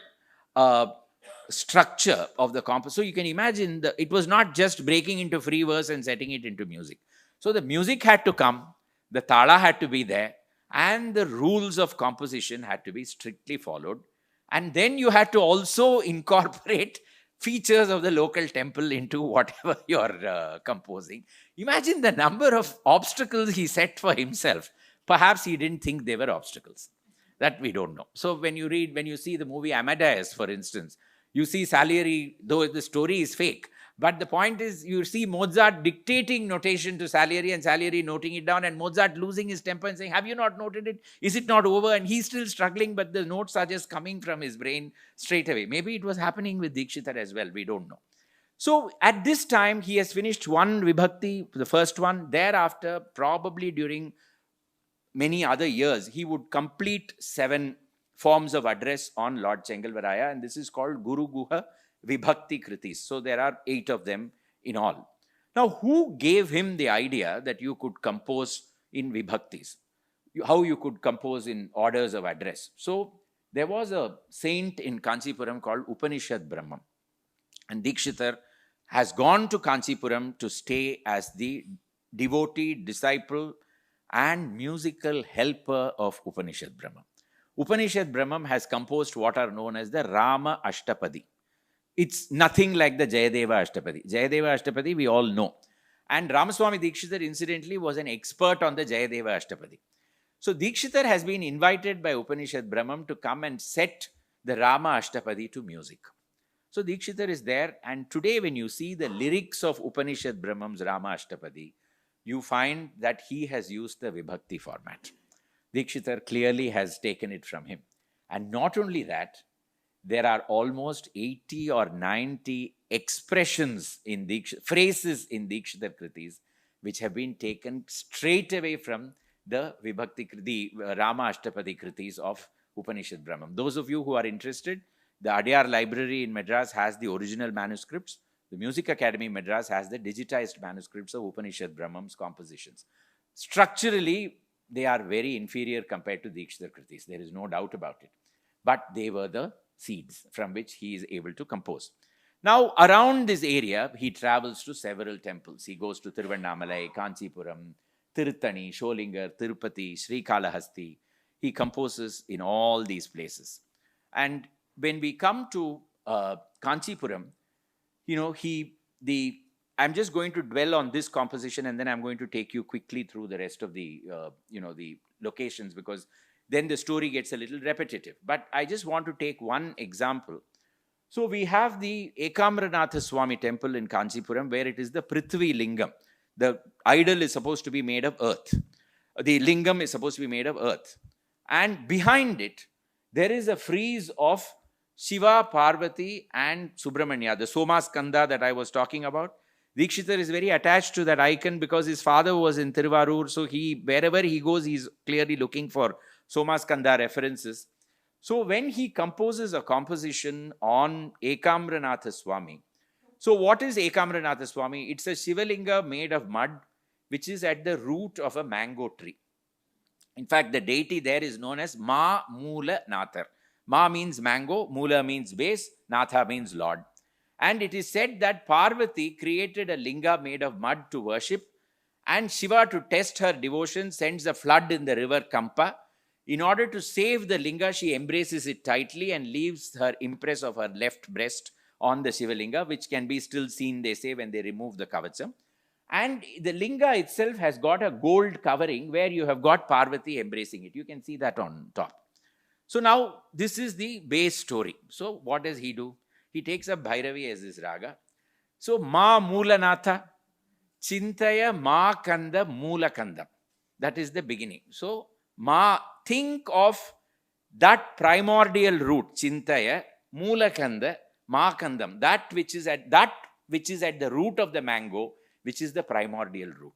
structure of the composition. So you can imagine it was not just breaking into free verse and setting it into music. So the music had to come, the tala had to be there, and the rules of composition had to be strictly followed. And then you had to also incorporate features of the local temple into whatever you're composing. Imagine the number of obstacles he set for himself. Perhaps he didn't think they were obstacles. That we don't know. So when you see the movie Amadeus, for instance, you see Salieri, though the story is fake, but the point is you see Mozart dictating notation to Salieri and Salieri noting it down, and Mozart losing his temper and saying, have you not noted it? Is it not over? And he's still struggling, but the notes are just coming from his brain straight away. Maybe it was happening with Dikshitar as well. We don't know. So at this time, he has finished one Vibhakti, the first one. Thereafter, probably during many other years, he would complete 7 forms of address on Lord Chengalvaraya, and this is called Guru Guha Vibhakti Kritis. So there are 8 of them in all. Now, who gave him the idea that you could compose in Vibhaktis? How you could compose in orders of address? So there was a saint in Kanchipuram called Upanishad Brahmam, and Dikshitar has gone to Kanchipuram to stay as the devotee, disciple, and musical helper of Upanishad Brahmam. Upanishad Brahmam has composed what are known as the Rama Ashtapadi. It's nothing like the Jayadeva Ashtapadi. Jayadeva Ashtapadi we all know. And Ramaswamy Dikshitar incidentally was an expert on the Jayadeva Ashtapadi. So Dikshitar has been invited by Upanishad Brahmam to come and set the Rama Ashtapadi to music. So Dikshitar is there, and today when you see the lyrics of Upanishad Brahmam's Rama Ashtapadi, you find that he has used the Vibhakti format. Dikshitar clearly has taken it from him. And not only that, there are almost 80 or 90 expressions in phrases in Dikshitar Kritis which have been taken straight away from the Rama Ashtapadi Kritis of Upanishad Brahmam. Those of you who are interested, the Adyar Library in Madras has the original manuscripts. The Music Academy Madras has the digitized manuscripts of Upanishad Brahmam's compositions. Structurally, they are very inferior compared to Dikshitar Kritis. There is no doubt about it. But they were the seeds from which he is able to compose. Now, around this area, he travels to several temples. He goes to Tiruvannamalai, Kanchipuram, Tirutani, Sholingar, Tirupati, Srikalahasti. He composes in all these places. And when we come to Kanchipuram, I'm just going to dwell on this composition, and then I'm going to take you quickly through the rest of the, the locations, because then the story gets a little repetitive. But I just want to take one example. So we have the Ekamranatha Swami temple in Kanchipuram, where it is the Prithvi Lingam. The idol is supposed to be made of earth. The lingam is supposed to be made of earth. And behind it, there is a frieze of Shiva, Parvati, and Subramanya, the Somaskanda that I was talking about. Dikshitar is very attached to that icon because his father was in Tiruvarur. So wherever he goes, he's clearly looking for Somaskanda references. So when he composes a composition on Ekamranatha Swami, so what is Ekamranatha Swami? It's a Shivalinga made of mud, which is at the root of a mango tree. In fact, the deity there is known as Ma Mula Nathar. Ma means mango, Mula means base, Natha means Lord. And it is said that Parvati created a linga made of mud to worship, and Shiva, to test her devotion, sends a flood in the river Kampa. In order to save the linga, she embraces it tightly and leaves her impress of her left breast on the Shivalinga, which can be still seen, they say, when they remove the kavacham. And the linga itself has got a gold covering where you have got Parvati embracing it. You can see that on top. So now this is the base story. So what does he do? He takes up Bhairavi as his raga. So Ma Moolanatha Chintaya Ma Kanda Moolakandam. That is the beginning. So think of that primordial root, Chintaya, Moolakanda, Makandam, that which is at the root of the mango, which is the primordial root.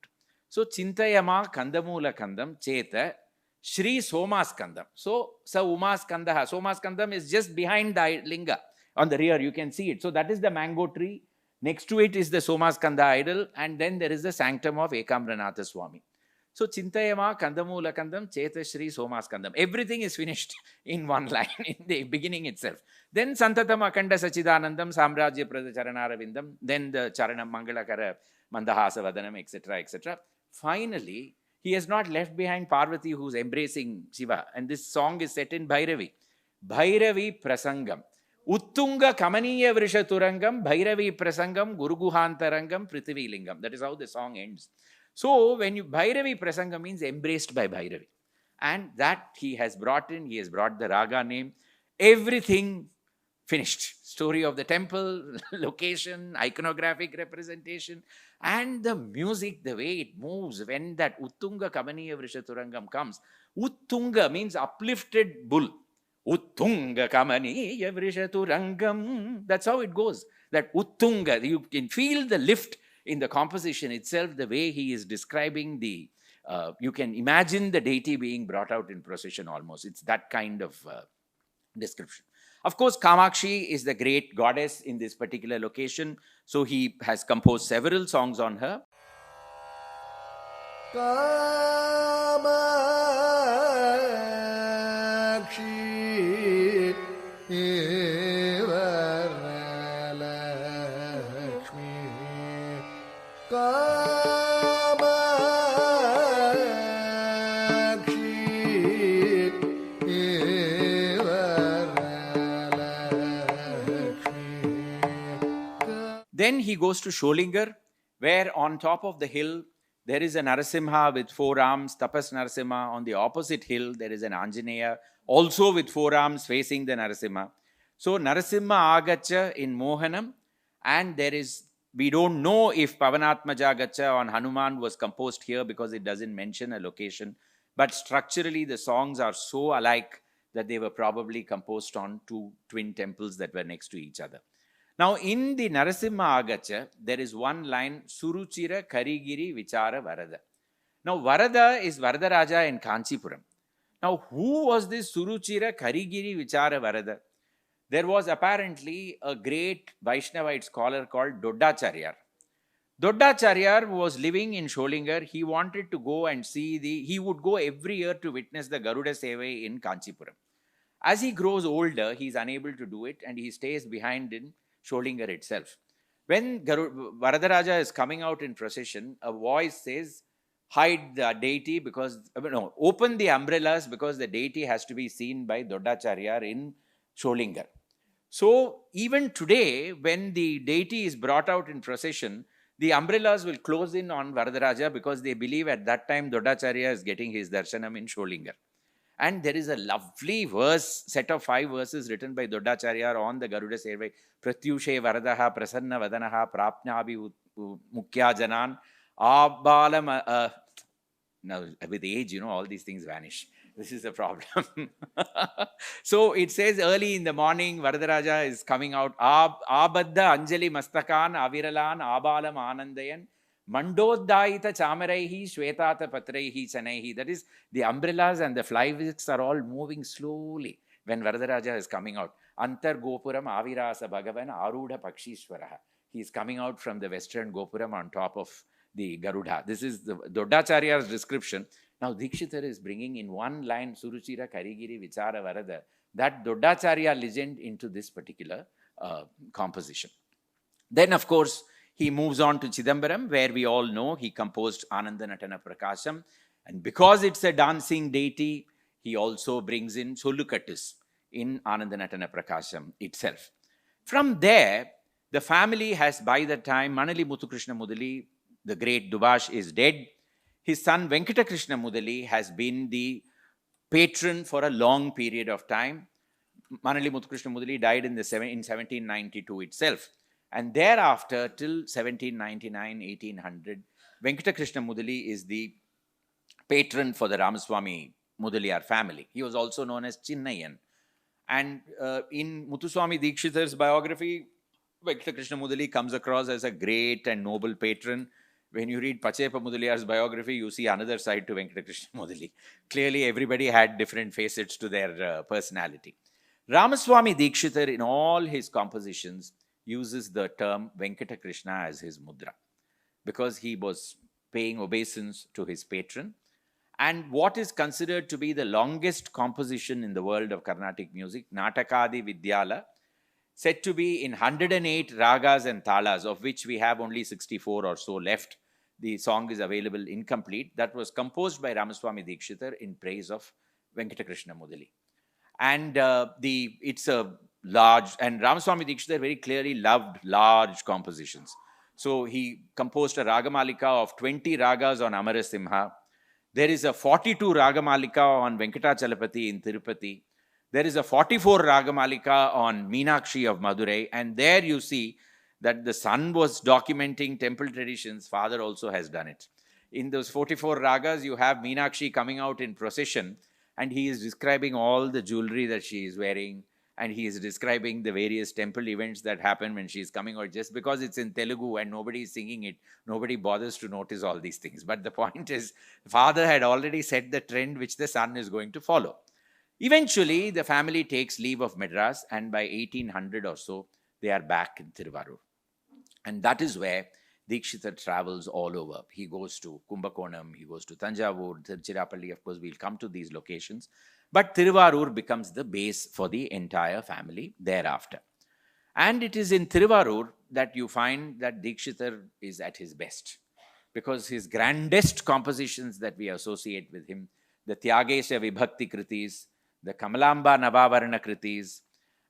So Chintayama Kandamulakandam Cheta Shri Somaskandam. So Sa Umaskandaha. Somaskandam is just behind the linga. On the rear, you can see it. So that is the mango tree. Next to it is the Somaskanda idol, and then there is the sanctum of Ekamranatha Swami. So Chintayama Kandamulakandam Cheta Shri Somaskandam. Everything is finished in one line in the beginning itself. Then Santatam Akanda Sachidanandam Samrajya Prada Charanaravidam. Then the Charanam Mangalakara Mandahasa Vadanam, etc., etc. Finally, he has not left behind Parvati, who's embracing Shiva. And this song is set in Bhairavi. Bhairavi Prasangam. Uttunga Kamaniya Vrishaturangam, Bhairavi Prasangam, Guruguhantarangam, Prithivi Lingam. That is how the song ends. So when you Bhairavi Prasanga means embraced by Bhairavi. And that he has brought in, he has brought the raga name, everything finished. Story of the temple, location, iconographic representation, and the music, the way it moves when that Uttunga Kamaniya Vrishaturangam comes. Uttunga means uplifted bull. Uttunga Kamaniya Vrishaturangam. That's how it goes. That Uttunga, you can feel the lift in the composition itself, the way he is describing the, you can imagine the deity being brought out in procession almost. It's that kind of description. Of course, Kamakshi is the great goddess in this particular location. So he has composed several songs on her. Then he goes to Sholingar, where on top of the hill, there is a Narasimha with 4 arms, Tapas Narasimha. On the opposite hill, there is an Anjaneya, also with 4 arms facing the Narasimha. So Narasimha Agacha in Mohanam, and there is, we don't know if Pavanatmaja Agacha on Hanuman was composed here because it doesn't mention a location. But structurally, the songs are so alike that they were probably composed on 2 twin temples that were next to each other. Now, in the Narasimha Agacha, there is one line, Suruchira Karigiri Vichara Varada. Now, Varada is Varadaraja in Kanchipuram. Now, who was this Suruchira Karigiri Vichara Varada? There was apparently a great Vaishnavite scholar called Doddacharyar. Doddacharyar was living in Sholingar. He wanted to go and see he would go every year to witness the Garuda Seva in Kanchipuram. As he grows older, he is unable to do it and he stays behind in Sholingar itself. When Varadaraja is coming out in procession, a voice says, hide the deity open the umbrellas because the deity has to be seen by Doddacharyar in Sholingar. So even today, when the deity is brought out in procession, the umbrellas will close in on Varadaraja because they believe at that time Doddacharyar is getting his darshanam in Sholingar. And there is a lovely set of 5 verses written by Doddacharyar on the Garuda Sevai. Pratyushe Varadaha Prasanna Vadanaha Prapnabhi Mukhya Janan Abalam. Now, with age, all these things vanish. This is a problem. So it says early in the morning, Varadaraja is coming out. Abadda Anjali Mastakan Aviralan Abalam Anandayan. Mandoddaita Chamaraihi Shvetata Patraihi Chanaihi. That is, the umbrellas and the flywheels are all moving slowly when Varadaraja is coming out. Antar Gopuram Avirasa Bhagavan Aruda Pakshishwaraha. He is coming out from the western Gopuram on top of the Garuda. This is the Doddacharyar's description. Now Dikshitar is bringing in one line Suruchira Karigiri Vichara Varada, that Doddacarya legend into this particular composition. Then of course, he moves on to Chidambaram, where we all know he composed Ananda Natana Prakasham. And because it's a dancing deity, he also brings in Sollukattus in Ananda Natana Prakasham itself. From there, the family has, by the time, Manali Muthukrishna Mudali, the great Dubash, is dead. His son Venkata Krishna Mudali has been the patron for a long period of time. Manali Muthukrishna Mudali died in 1792 itself. And thereafter, till 1799, 1800, Venkata Krishna Mudali is the patron for the Ramaswamy Mudaliar family. He was also known as Chinnayan. And in Muthuswami Dikshitar's biography, Venkata Krishna Mudali comes across as a great and noble patron. When you read Pachepa Mudaliar's biography, you see another side to Venkata Krishna Mudali. Clearly, everybody had different facets to their personality. Ramaswamy Dikshitar, in all his compositions, uses the term Venkata Krishna as his mudra, because he was paying obeisance to his patron. And what is considered to be the longest composition in the world of Carnatic music, Natakadi Vidyala, said to be in 108 ragas and talas, of which we have only 64 or so left. The song is available incomplete. That was composed by Ramaswamy Dikshitar in praise of Venkata Krishna Mudali. And it's a large, and Ramaswamy Dikshitar very clearly loved large compositions. So he composed a Ragamalika of 20 ragas on Amarasimha. There is a 42 Ragamalika on Venkatachalapati in Tirupati. There is a 44 Ragamalika on Meenakshi of Madurai. And there you see that the son was documenting temple traditions. Father also has done it. In those 44 ragas, you have Meenakshi coming out in procession, and he is describing all the jewelry that she is wearing, and he is describing the various temple events that happen when she is coming out. Just because it's in Telugu and nobody is singing it, nobody bothers to notice all these things. But the point is, the father had already set the trend which the son is going to follow. Eventually, the family takes leave of Madras, and by 1800 or so, they are back in Tiruvarur. And that is where Dikshitar travels all over. He goes to Kumbakonam, he goes to Tanjavur, Tiruchirappalli. Of course, we'll come to these locations. But Tiruvarur becomes the base for the entire family thereafter. And it is in Tiruvarur that you find that Dikshitar is at his best, because his grandest compositions that we associate with him, the Tyagesha Vibhakti Kritis, the Kamalamba Navavarana Kritis,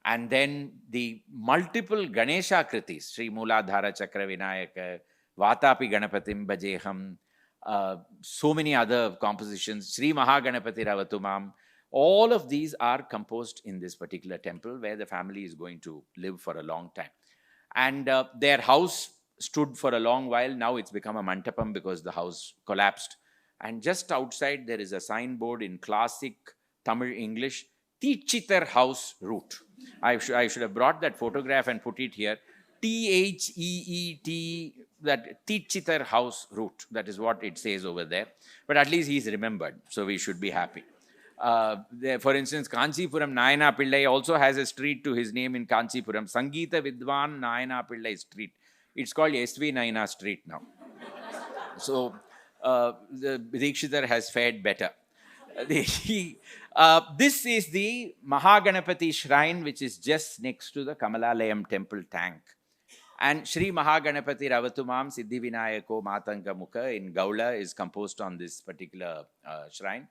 and then the multiple Ganesha Kritis, Sri Mooladhara Chakra Vinayaka, Vatapi Ganapatim Bajeham, so many other compositions, Sri Mahaganapati Ravatumam, all of these are composed in this particular temple where the family is going to live for a long time. And their house stood for a long while. Now it's become a mantapam because the house collapsed. And just outside there is a signboard in classic Tamil English, Teechitar House Route. I should have brought that photograph and put it here. T-H-E-E-T, that Teechitar House Route. That is what it says over there. But at least he's remembered, so we should be happy. For instance, Kanchipuram Nayana Pillai also has a street to his name in Kanchipuram. Sangeeta Vidwan Nayana Pillai Street. It's called S.V. Nayana Street now. So, the Dikshitar has fared better. This is the Mahaganapati shrine, which is just next to the Kamalalayam temple tank. And Sri Mahaganapati Ravatumam Siddhi Vinayako Matanga Mukha in Gaula is composed on this particular shrine.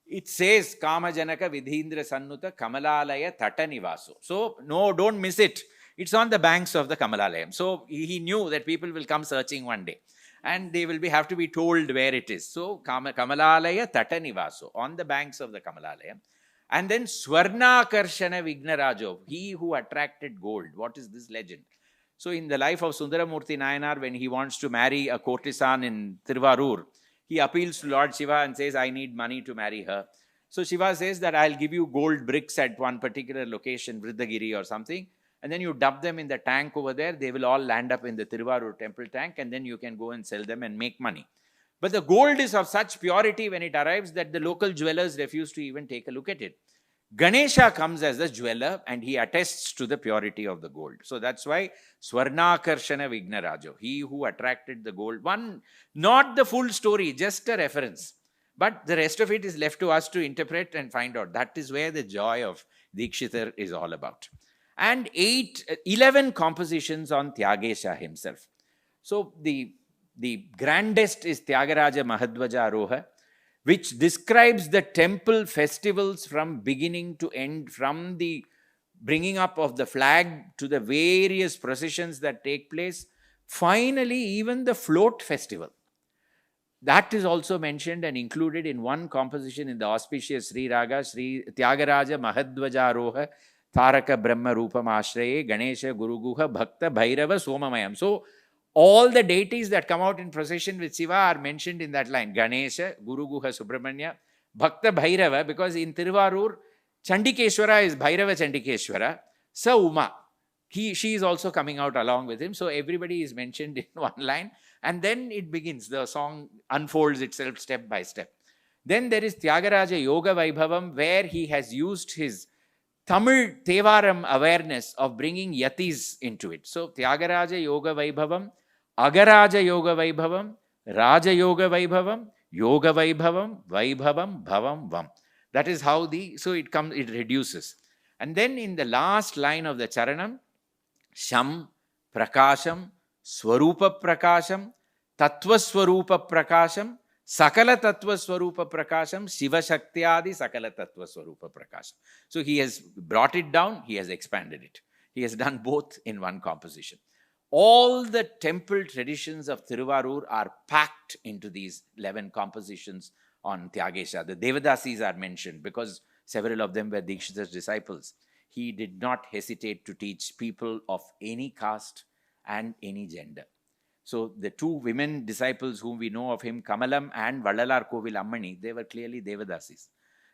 It says Kamajanaka Vidhindra Sannuta Kamalalaya Tata Nivaso. So, no, don't miss it. It's on the banks of the Kamalalayam. So, he knew that people will come searching one day, and they will have to be told where it is. So, Kamalalaya Tata Nivaso, on the banks of the Kamalalayam. And then Swarna Karshana Vignarajo, he who attracted gold. What is this legend? So, in the life of Sundaramurti Nayanar, when he wants to marry a courtesan in Tiruvarur, he appeals to Lord Shiva and says, I need money to marry her. So Shiva says that I'll give you gold bricks at one particular location, Vriddagiri or something, and then you dump them in the tank over there. They will all land up in the Tiruvarur temple tank, and then you can go and sell them and make money. But the gold is of such purity when it arrives that the local jewelers refuse to even take a look at it. Ganesha comes as the jeweler, and he attests to the purity of the gold. So that's why Swarnakarshana Vignarajo, he who attracted the gold. One, not the full story, just a reference. But the rest of it is left to us to interpret and find out. That is where the joy of Dikshitar is all about. And 11 compositions on Tyagesha himself. So the grandest is Tyagaraja Mahadvaja Aroha, which describes the temple festivals from beginning to end, from the bringing up of the flag to the various processions that take place. Finally, even the float festival. That is also mentioned and included in one composition in the auspicious Sri Raga, Sri Tyagaraja Mahadvajaroha Taraka Brahma Rupam Ashraye Ganesha Guruguha Bhakta Bhairava Somamayam. So all the deities that come out in procession with Shiva are mentioned in that line. Ganesha, Guruguha Subramanya, Bhakta Bhairava, because in Tiruvarur, Chandikeshwara is Bhairava Chandikeshwara, Sa Uma. She is also coming out along with him. So everybody is mentioned in one line. And then it begins. The song unfolds itself step by step. Then there is Tyagaraja Yoga Vaibhavam, where he has used his Tamil Tevaram awareness of bringing yatis into it. So Tyagaraja Yoga Vaibhavam, Agaraja Yoga Vaibhavam, Raja Yoga Vaibhavam, Yoga Vaibhavam, Vaibhavam, Bhavam, Vam. That is how it reduces. And then in the last line of the Charanam, Sham, Prakasham, Swarupa Prakasham, Tattva Swarupa Prakasham, Sakala Tattva Swarupa Prakasham, Shiva Shaktyadi Sakala Tattva Swarupa Prakasham. So he has brought it down, he has expanded it. He has done both in one composition. All the temple traditions of Tiruvarur are packed into these 11 compositions on Tyagesha. The Devadasis are mentioned because several of them were Dikshitar's disciples. He did not hesitate to teach people of any caste and any gender. So the two women disciples whom we know of him, Kamalam and Vallalar Kovil Ammani, they were clearly Devadasis.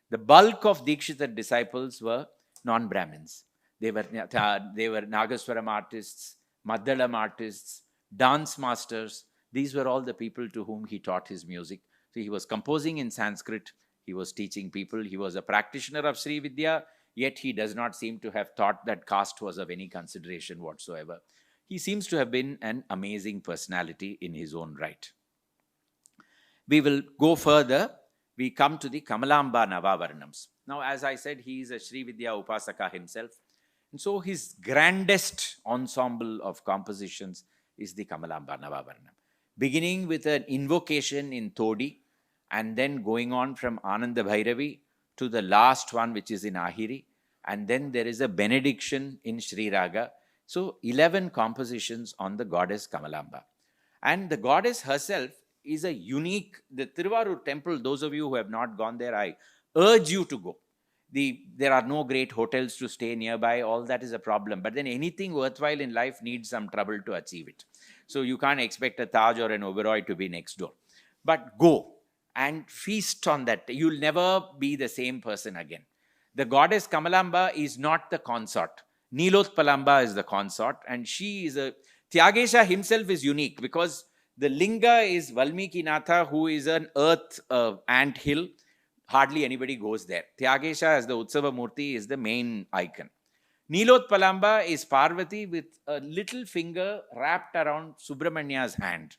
The bulk of Dikshitar disciples were non-Brahmins. They were Nagaswaram artists, Maddalam artists, dance masters. These were all the people to whom he taught his music. So he was composing in Sanskrit. He was teaching people. He was a practitioner of Sri Vidya, yet he does not seem to have thought that caste was of any consideration whatsoever. He seems to have been an amazing personality in his own right. We will go further. We come to the Kamalamba Navavarnams. Now, as I said, he is a Sri Vidya Upasaka himself. And so his grandest ensemble of compositions is the Kamalamba Navavarnam. Beginning with an invocation in Todi, and then going on from Ananda Bhairavi to the last one, which is in Ahiri. And then there is a benediction in Sri Raga. So 11 compositions on the goddess Kamalamba. And the goddess herself is a unique, the Tiruvarur temple, those of you who have not gone there, I urge you to go. There are no great hotels to stay nearby, all that is a problem. But then anything worthwhile in life needs some trouble to achieve it. So you can't expect a Taj or an Oberoi to be next door. But go and feast on that. You'll never be the same person again. The goddess Kamalamba is not the consort. Nilotpalamba is the consort, and she is a... Tyagesha himself is unique because the linga is Valmiki Natha, who is an earth ant hill. Hardly anybody goes there. Tyagesha as the Utsava Murti is the main icon. Nilotpalamba is Parvati with a little finger wrapped around Subramania's hand.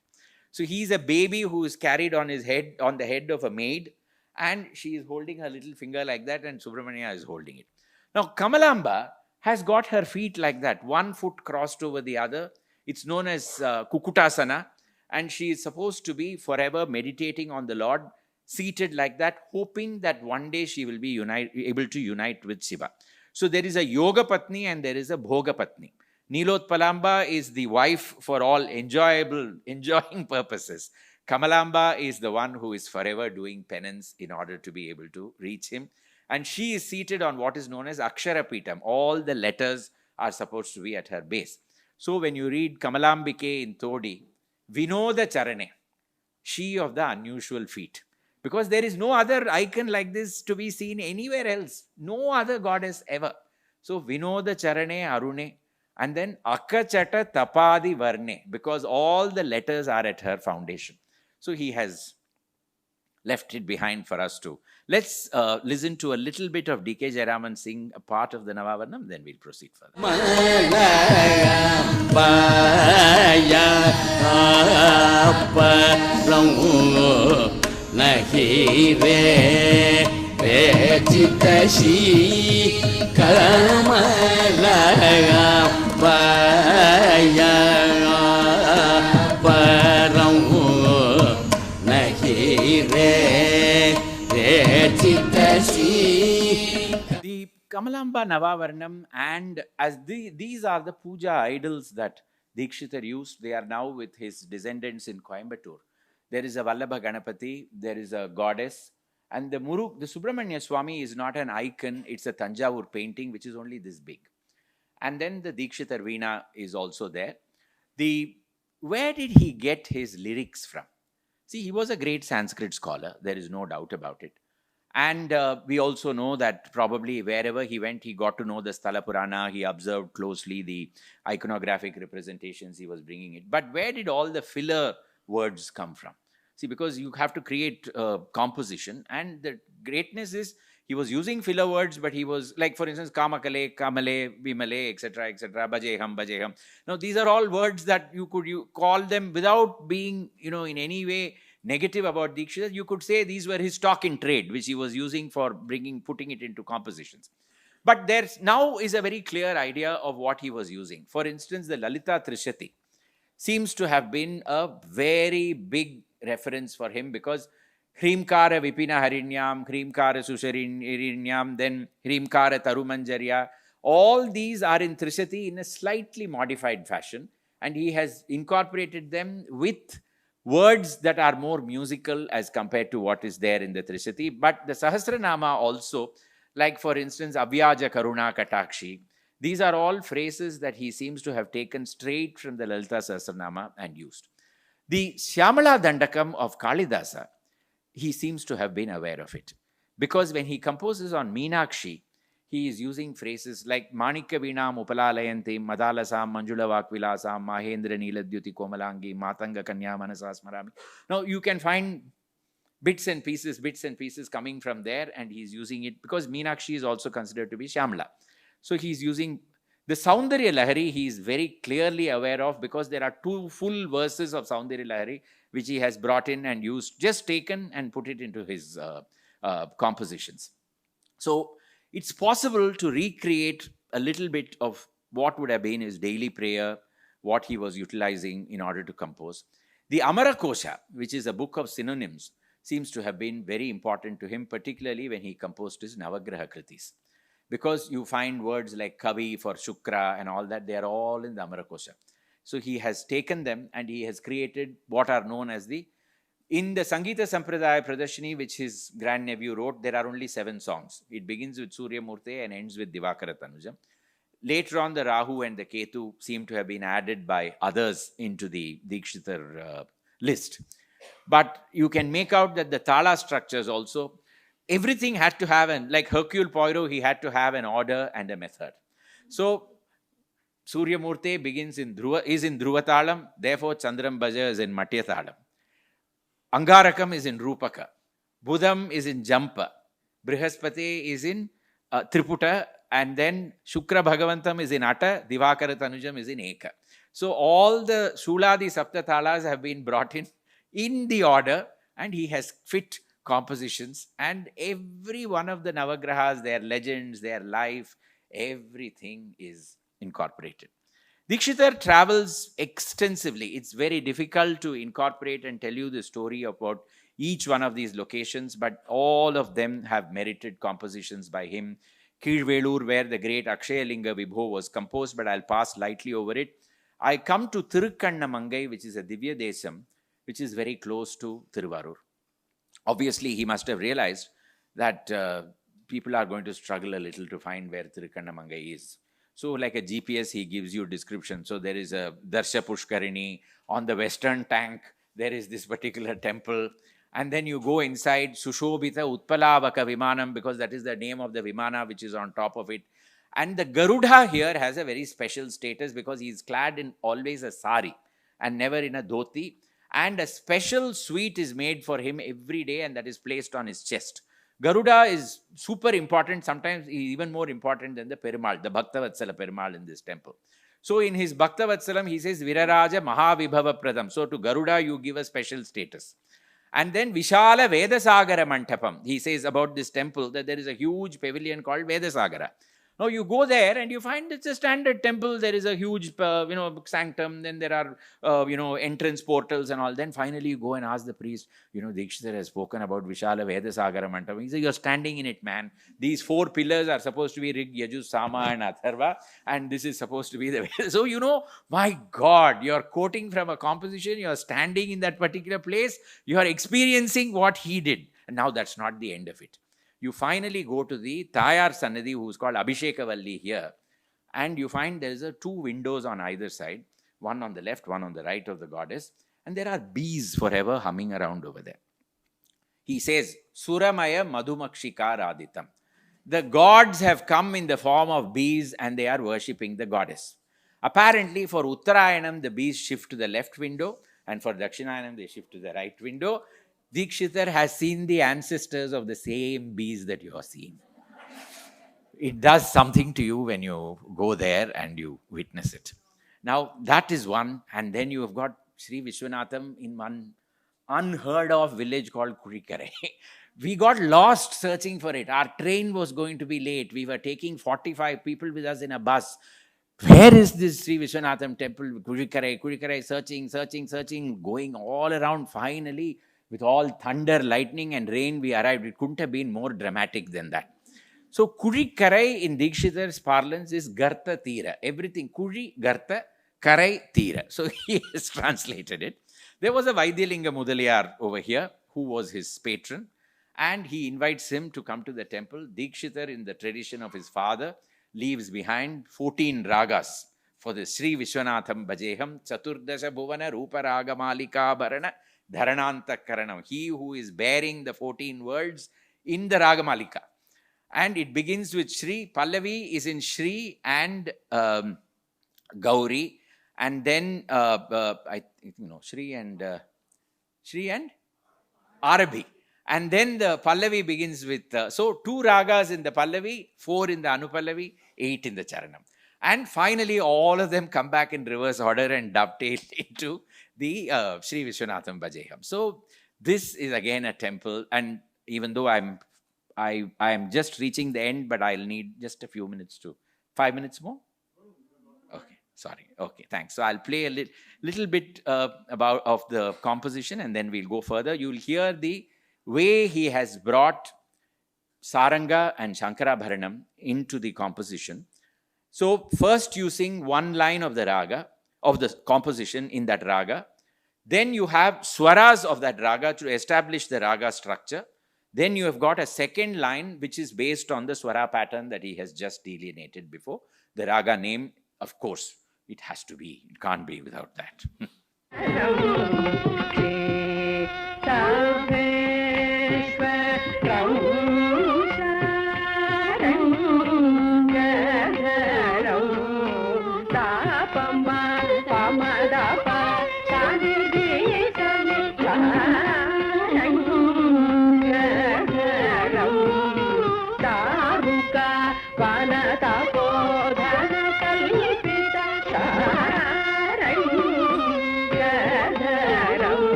So he is a baby who is carried on his head, on the head of a maid, and she is holding her little finger like that, and Subramania is holding it. Now, Kamalamba has got her feet like that, one foot crossed over the other. It's known as Kukutasana, and she is supposed to be forever meditating on the Lord, seated like that, hoping that one day she will be able to unite with Shiva. So there is a Yoga Patni and there is a Bhoga Patni. Nilotpalamba is the wife for all enjoying purposes. Kamalamba is the one who is forever doing penance in order to be able to reach him. And she is seated on what is known as Akshara Pitam. All the letters are supposed to be at her base. So when you read Kamalambike in Todi, Vinoda Charane, she of the unusual feet. Because there is no other icon like this to be seen anywhere else. No other goddess ever. So Vinoda Charane Arune, and then Akachata Tapadi Varne, because all the letters are at her foundation. So he has left it behind for us too. Let's listen to a little bit of D.K. Jayaraman sing a part of the Navavarnam, then we'll proceed further. The Kamalamba Navavarnam, and as these are the puja idols that Dikshitar used, they are now with his descendants in Coimbatore. There is a Vallabha Ganapati, there is a goddess, and the Subramanya Swami is not an icon, it's a Tanjavur painting which is only this big. And then the Dikshitar Veena is also there. Where did he get his lyrics from? See, he was a great Sanskrit scholar, there is no doubt about it. And we also know that probably wherever he went, he got to know the Sthala Purana, he observed closely the iconographic representations he was bringing it. But where did all the filler words come from? See, because you have to create composition, and the greatness is he was using filler words, but he was like, for instance, Kamakale, Kamale, Bimale, etc., Bajeham. Now, these are all words that you call them without being, in any way negative about Dikshitar. You could say these were his stock in trade, which he was using for putting it into compositions. But there now is a very clear idea of what he was using. For instance, the Lalita Trishati seems to have been a very big reference for him, because Hrimkara Vipina Harinyam, Hrimkara Susharinyam, then Hrimkara Tarumanjarya, all these are in Trishati in a slightly modified fashion, and he has incorporated them with words that are more musical as compared to what is there in the Trishati. But the Sahasranama also, like for instance, Abhyaja Karuna Katakshi, these are all phrases that he seems to have taken straight from the Lalita Sahasranama and used. The Shyamala Dandakam of Kalidasa, he seems to have been aware of it, because when he composes on Meenakshi, he is using phrases like Manikya Veenam Upalalayanti, Madalasam, Manjula Vakvilasam, Mahendra Neeladyuti Komalangi, Matanga Kanya Manasasmarami. Now you can find bits and pieces coming from there, and he's using it because Meenakshi is also considered to be Shyamala. So he's using the Saundarya Lahari, he is very clearly aware of, because there are 2 full verses of Saundarya Lahari which he has brought in and used, just taken and put it into his compositions. So it's possible to recreate a little bit of what would have been his daily prayer, what he was utilizing in order to compose. The Amara Kosha, which is a book of synonyms, seems to have been very important to him, particularly when he composed his Navagraha Kritis. Because you find words like Kavi for Shukra and all that, they are all in the Amara Kosha. So he has taken them and he has created what are known as in the Sangeeta Sampradaya Pradarshini, which his grandnephew wrote, there are only 7 songs. It begins with Surya Murte and ends with Divakara Tanujam. Later on, the Rahu and the Ketu seem to have been added by others into the Dikshitar list. But you can make out that the Tala structures also, everything had to have like Hercule Poirot, he had to have an order and a method. So Surya Murte is in Dhruvatalam, therefore Chandram Bhaja is in Matyatalam. Angarakam is in Rupaka. Budham is in Jampa. Brihaspati is in Triputa. And then Shukra Bhagavantam is in Atta. Divakara Tanujam is in Eka. So all the Shuladi Saptathalas have been brought in the order, and he has fit compositions. And every one of the Navagrahas, their legends, their life, everything is incorporated. Dikshitar travels extensively. It's very difficult to incorporate and tell you the story about each one of these locations, but all of them have merited compositions by him. Keezhvelur, where the great Akshayalinga Vibho was composed, but I'll pass lightly over it. I come to Tirukkannamangai, which is a Divya Desam, which is very close to Tiruvarur. Obviously, he must have realized that people are going to struggle a little to find where Tirukkannamangai is. So like a GPS, he gives you description. So there is a Darsha Pushkarini. On the western tank, there is this particular temple. And then you go inside Sushobhita Utpalavaka Vimanam, because that is the name of the Vimana which is on top of it. And the Garuda here has a very special status because he is clad in always a sari and never in a dhoti. And a special sweet is made for him every day, and that is placed on his chest. Garuda is super important, sometimes even more important than the Perumal, the Bhaktavatsala Perumal in this temple. So in his Bhaktavatsala, he says, Viraraja Mahavibhava Pradam. So to Garuda, you give a special status. And then Vishala Vedasagara Mantapam. He says about this temple that there is a huge pavilion called Vedasagara. Now you go there and you find it's a standard temple. There is a huge, sanctum. Then there are, entrance portals and all. Then finally you go and ask the priest, Dikshitar has spoken about Vishala Vedasagara Mandapam. He said, you're standing in it, man. These 4 pillars are supposed to be Rig, Yajus, Sama and Atharva. And this is supposed to be the... So, my God, you're quoting from a composition. You're standing in that particular place. You are experiencing what he did. And now that's not the end of it. You finally go to the Tayar Sannidhi, who's called Abhishekavalli here, and you find there's 2 windows on either side, one on the left, one on the right of the goddess, and there are bees forever humming around over there. He says, Suramaya Madhumakshika Raditam. The gods have come in the form of bees and they are worshipping the goddess. Apparently, for Uttarayanam, the bees shift to the left window, and for Dakshinayanam, they shift to the right window. Dikshitar has seen the ancestors of the same bees that you are seeing. It does something to you when you go there and you witness it. Now, that is one. And then you have got Sri Vishwanatham in one unheard of village called Kurikare. We got lost searching for it. Our train was going to be late. We were taking 45 people with us in a bus. Where is this Sri Vishwanatham temple? Kurikare, searching, going all around. Finally, with all thunder, lightning and rain, we arrived. It couldn't have been more dramatic than that. So, Kurikarai in Dikshitar's parlance is Garta Tira. Everything, Kuri, Garta, Karai, Tira. So, he has translated it. There was a Vaidyalinga Mudaliyar over here who was his patron, and he invites him to come to the temple. Dikshitar, in the tradition of his father, leaves behind 14 ragas for the Sri Vishwanatham Bhajeham Chaturdasha Bhuvana Rupa Raga Malika Bharana Dharananta Karanam. He who is bearing the 14 words in the Raga Malika. And it begins with Shri. Pallavi is in Shri and Gauri. And then, Shri and Arabi. And then the Pallavi begins with, so 2 ragas in the Pallavi, 4 in the Anupallavi, 8 in the Charanam. And finally, all of them come back in reverse order and dovetail into the Sri Vishwanatham Bhajeham. So this is again a temple. And even though I am just reaching the end, but I'll need just a few minutes to, 5 minutes more? Okay, sorry. Okay, thanks. So I'll play a little bit of the composition and then we'll go further. You'll hear the way he has brought Saranga and Shankarabharanam into the composition. So first you sing one line of the raga, of the composition in that raga. Then you have swaras of that raga to establish the raga structure. Then you have got a second line which is based on the swara pattern that he has just delineated before. The raga name, of course, it has to be. It can't be without that.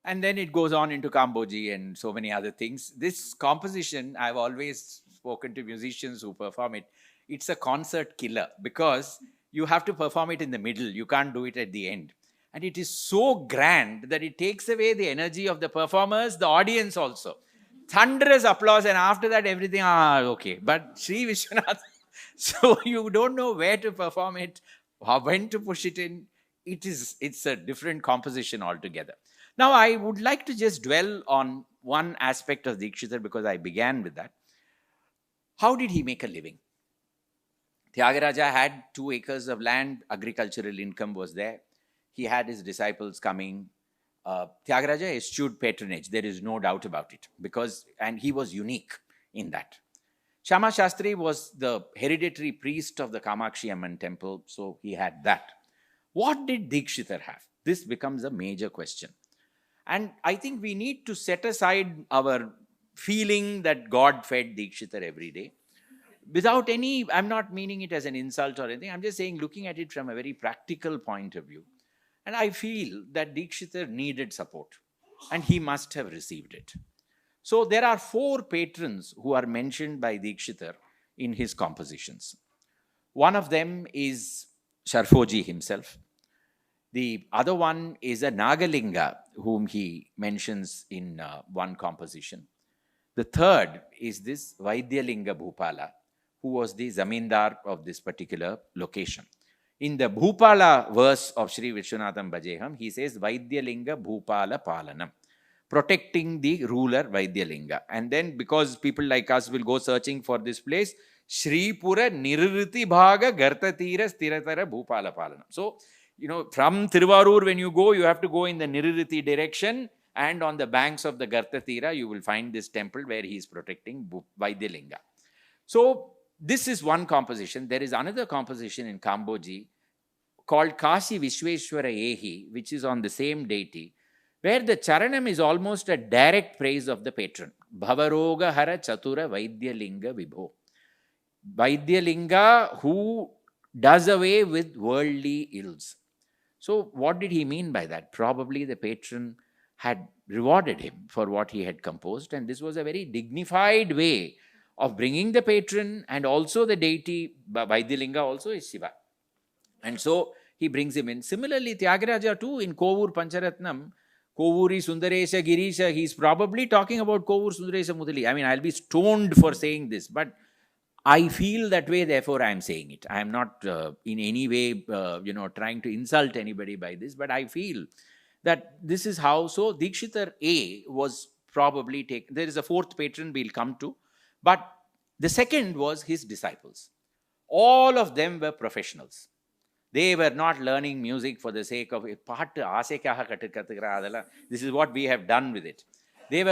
And then it goes on into Kamboji and so many other things. This composition, I've always spoken to musicians who perform it. It's a concert killer because you have to perform it in the middle. You can't do it at the end. And it is so grand that it takes away the energy of the performers, the audience also. Thunderous applause, and after that everything, okay. But Sri Vishwanath, so you don't know where to perform it, when to push it in. It's a different composition altogether. Now, I would like to just dwell on one aspect of Dikshitar because I began with that. How did he make a living? Tyagaraja had 2 acres of land, agricultural income was there. He had his disciples coming. Tyagaraja eschewed patronage, there is no doubt about it, and he was unique in that. Shama Shastri was the hereditary priest of the Kamakshi Amman temple, so he had that. What did Dikshitar have? This becomes a major question. And I think we need to set aside our feeling that God fed Dikshitar every day. Without any, I'm not meaning it as an insult or anything, I'm just saying, looking at it from a very practical point of view. And I feel that Dikshitar needed support, and he must have received it. So there are 4 patrons who are mentioned by Dikshitar in his compositions. One of them is Sharfoji himself. The other one is a Nagalinga, whom he mentions in one composition. The third is this Vaidyalinga Bhupala, who was the Zamindar of this particular location. In the Bhupala verse of Sri Vishwanatham Bhajeham, he says Vaidyalinga Bhupala Palanam, protecting the ruler Vaidyalinga. And then, because people like us will go searching for this place, Shri Pura Nirriti Bhaga Gartatira Stiratara Bhupala Palanam. So, from Tiruvarur, when you go, you have to go in the Nirriti direction, and on the banks of the Gartatira, you will find this temple where he is protecting Vaidyalinga. So, this is one composition. There is another composition in Kamboji called Kashi Vishweshwara Ehi, which is on the same deity, where the charanam is almost a direct praise of the patron. Bhavaroga Hara Chatura Vaidyalinga Vibho. Vaidyalinga who does away with worldly ills. So what did he mean by that? Probably the patron had rewarded him for what he had composed, and this was a very dignified way of bringing the patron, and also the deity. Vaidyalinga also is Shiva. And so he brings him in. Similarly, Tyagaraja too, in Kovur Pancharatnam, Kovuri Sundaresha Girisha, he's probably talking about Kovur Sundaresha Mudali. I mean, I'll be stoned for saying this, but I feel that way, therefore I am saying it. I am not in any way, trying to insult anybody by this, but I feel that this is how. So Dikshitar A was probably taken. There is a 4th patron we'll come to. But the second was his disciples. All of them were professionals. They were not learning music for the sake of it. This is what we have done with it. They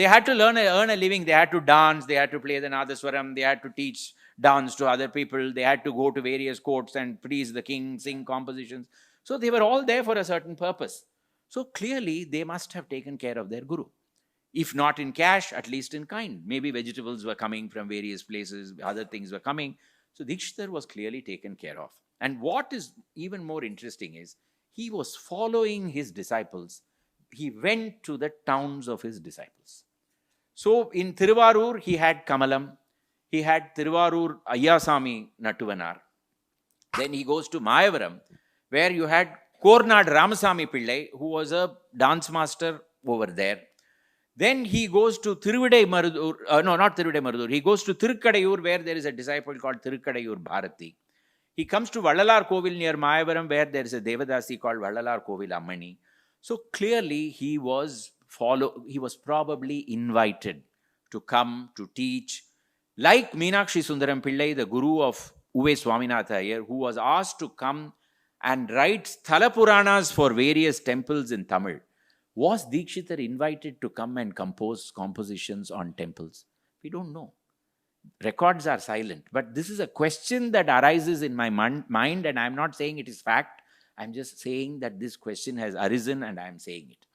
had to earn a living. They had to dance. They had to play the Nadaswaram. They had to teach dance to other people. They had to go to various courts and please the king, sing compositions. So they were all there for a certain purpose. So clearly they must have taken care of their guru. If not in cash, at least in kind. Maybe vegetables were coming from various places, other things were coming. So Dikshitar was clearly taken care of. And what is even more interesting is, he was following his disciples. He went to the towns of his disciples. So in Tiruvarur, he had Kamalam. He had Tiruvarur Ayyasami Nattuvanar. Then he goes to Mayavaram, where you had Kornad Ramasamy Pillai, who was a dance master over there. Then he goes to Tiruvadai Marudur, not Tiruvadai Marudur, he goes to Tirukadayur, where there is a disciple called Tirukadayur Bharati. He comes to Vallalar Kovil near Mayavaram, where there is a Devadasi called Vallalar Kovil Ammani. So clearly he was probably invited to come to teach, like Meenakshi Sundaram Pillai, the guru of Uve Swaminatha Iyer, who was asked to come and write Sthala Puranas for various temples in Tamil. Was Dikshitar invited to come and compose compositions on temples? We don't know. Records are silent. But this is a question that arises in my mind, and I'm not saying it is fact. I'm just saying that this question has arisen, and I'm saying it.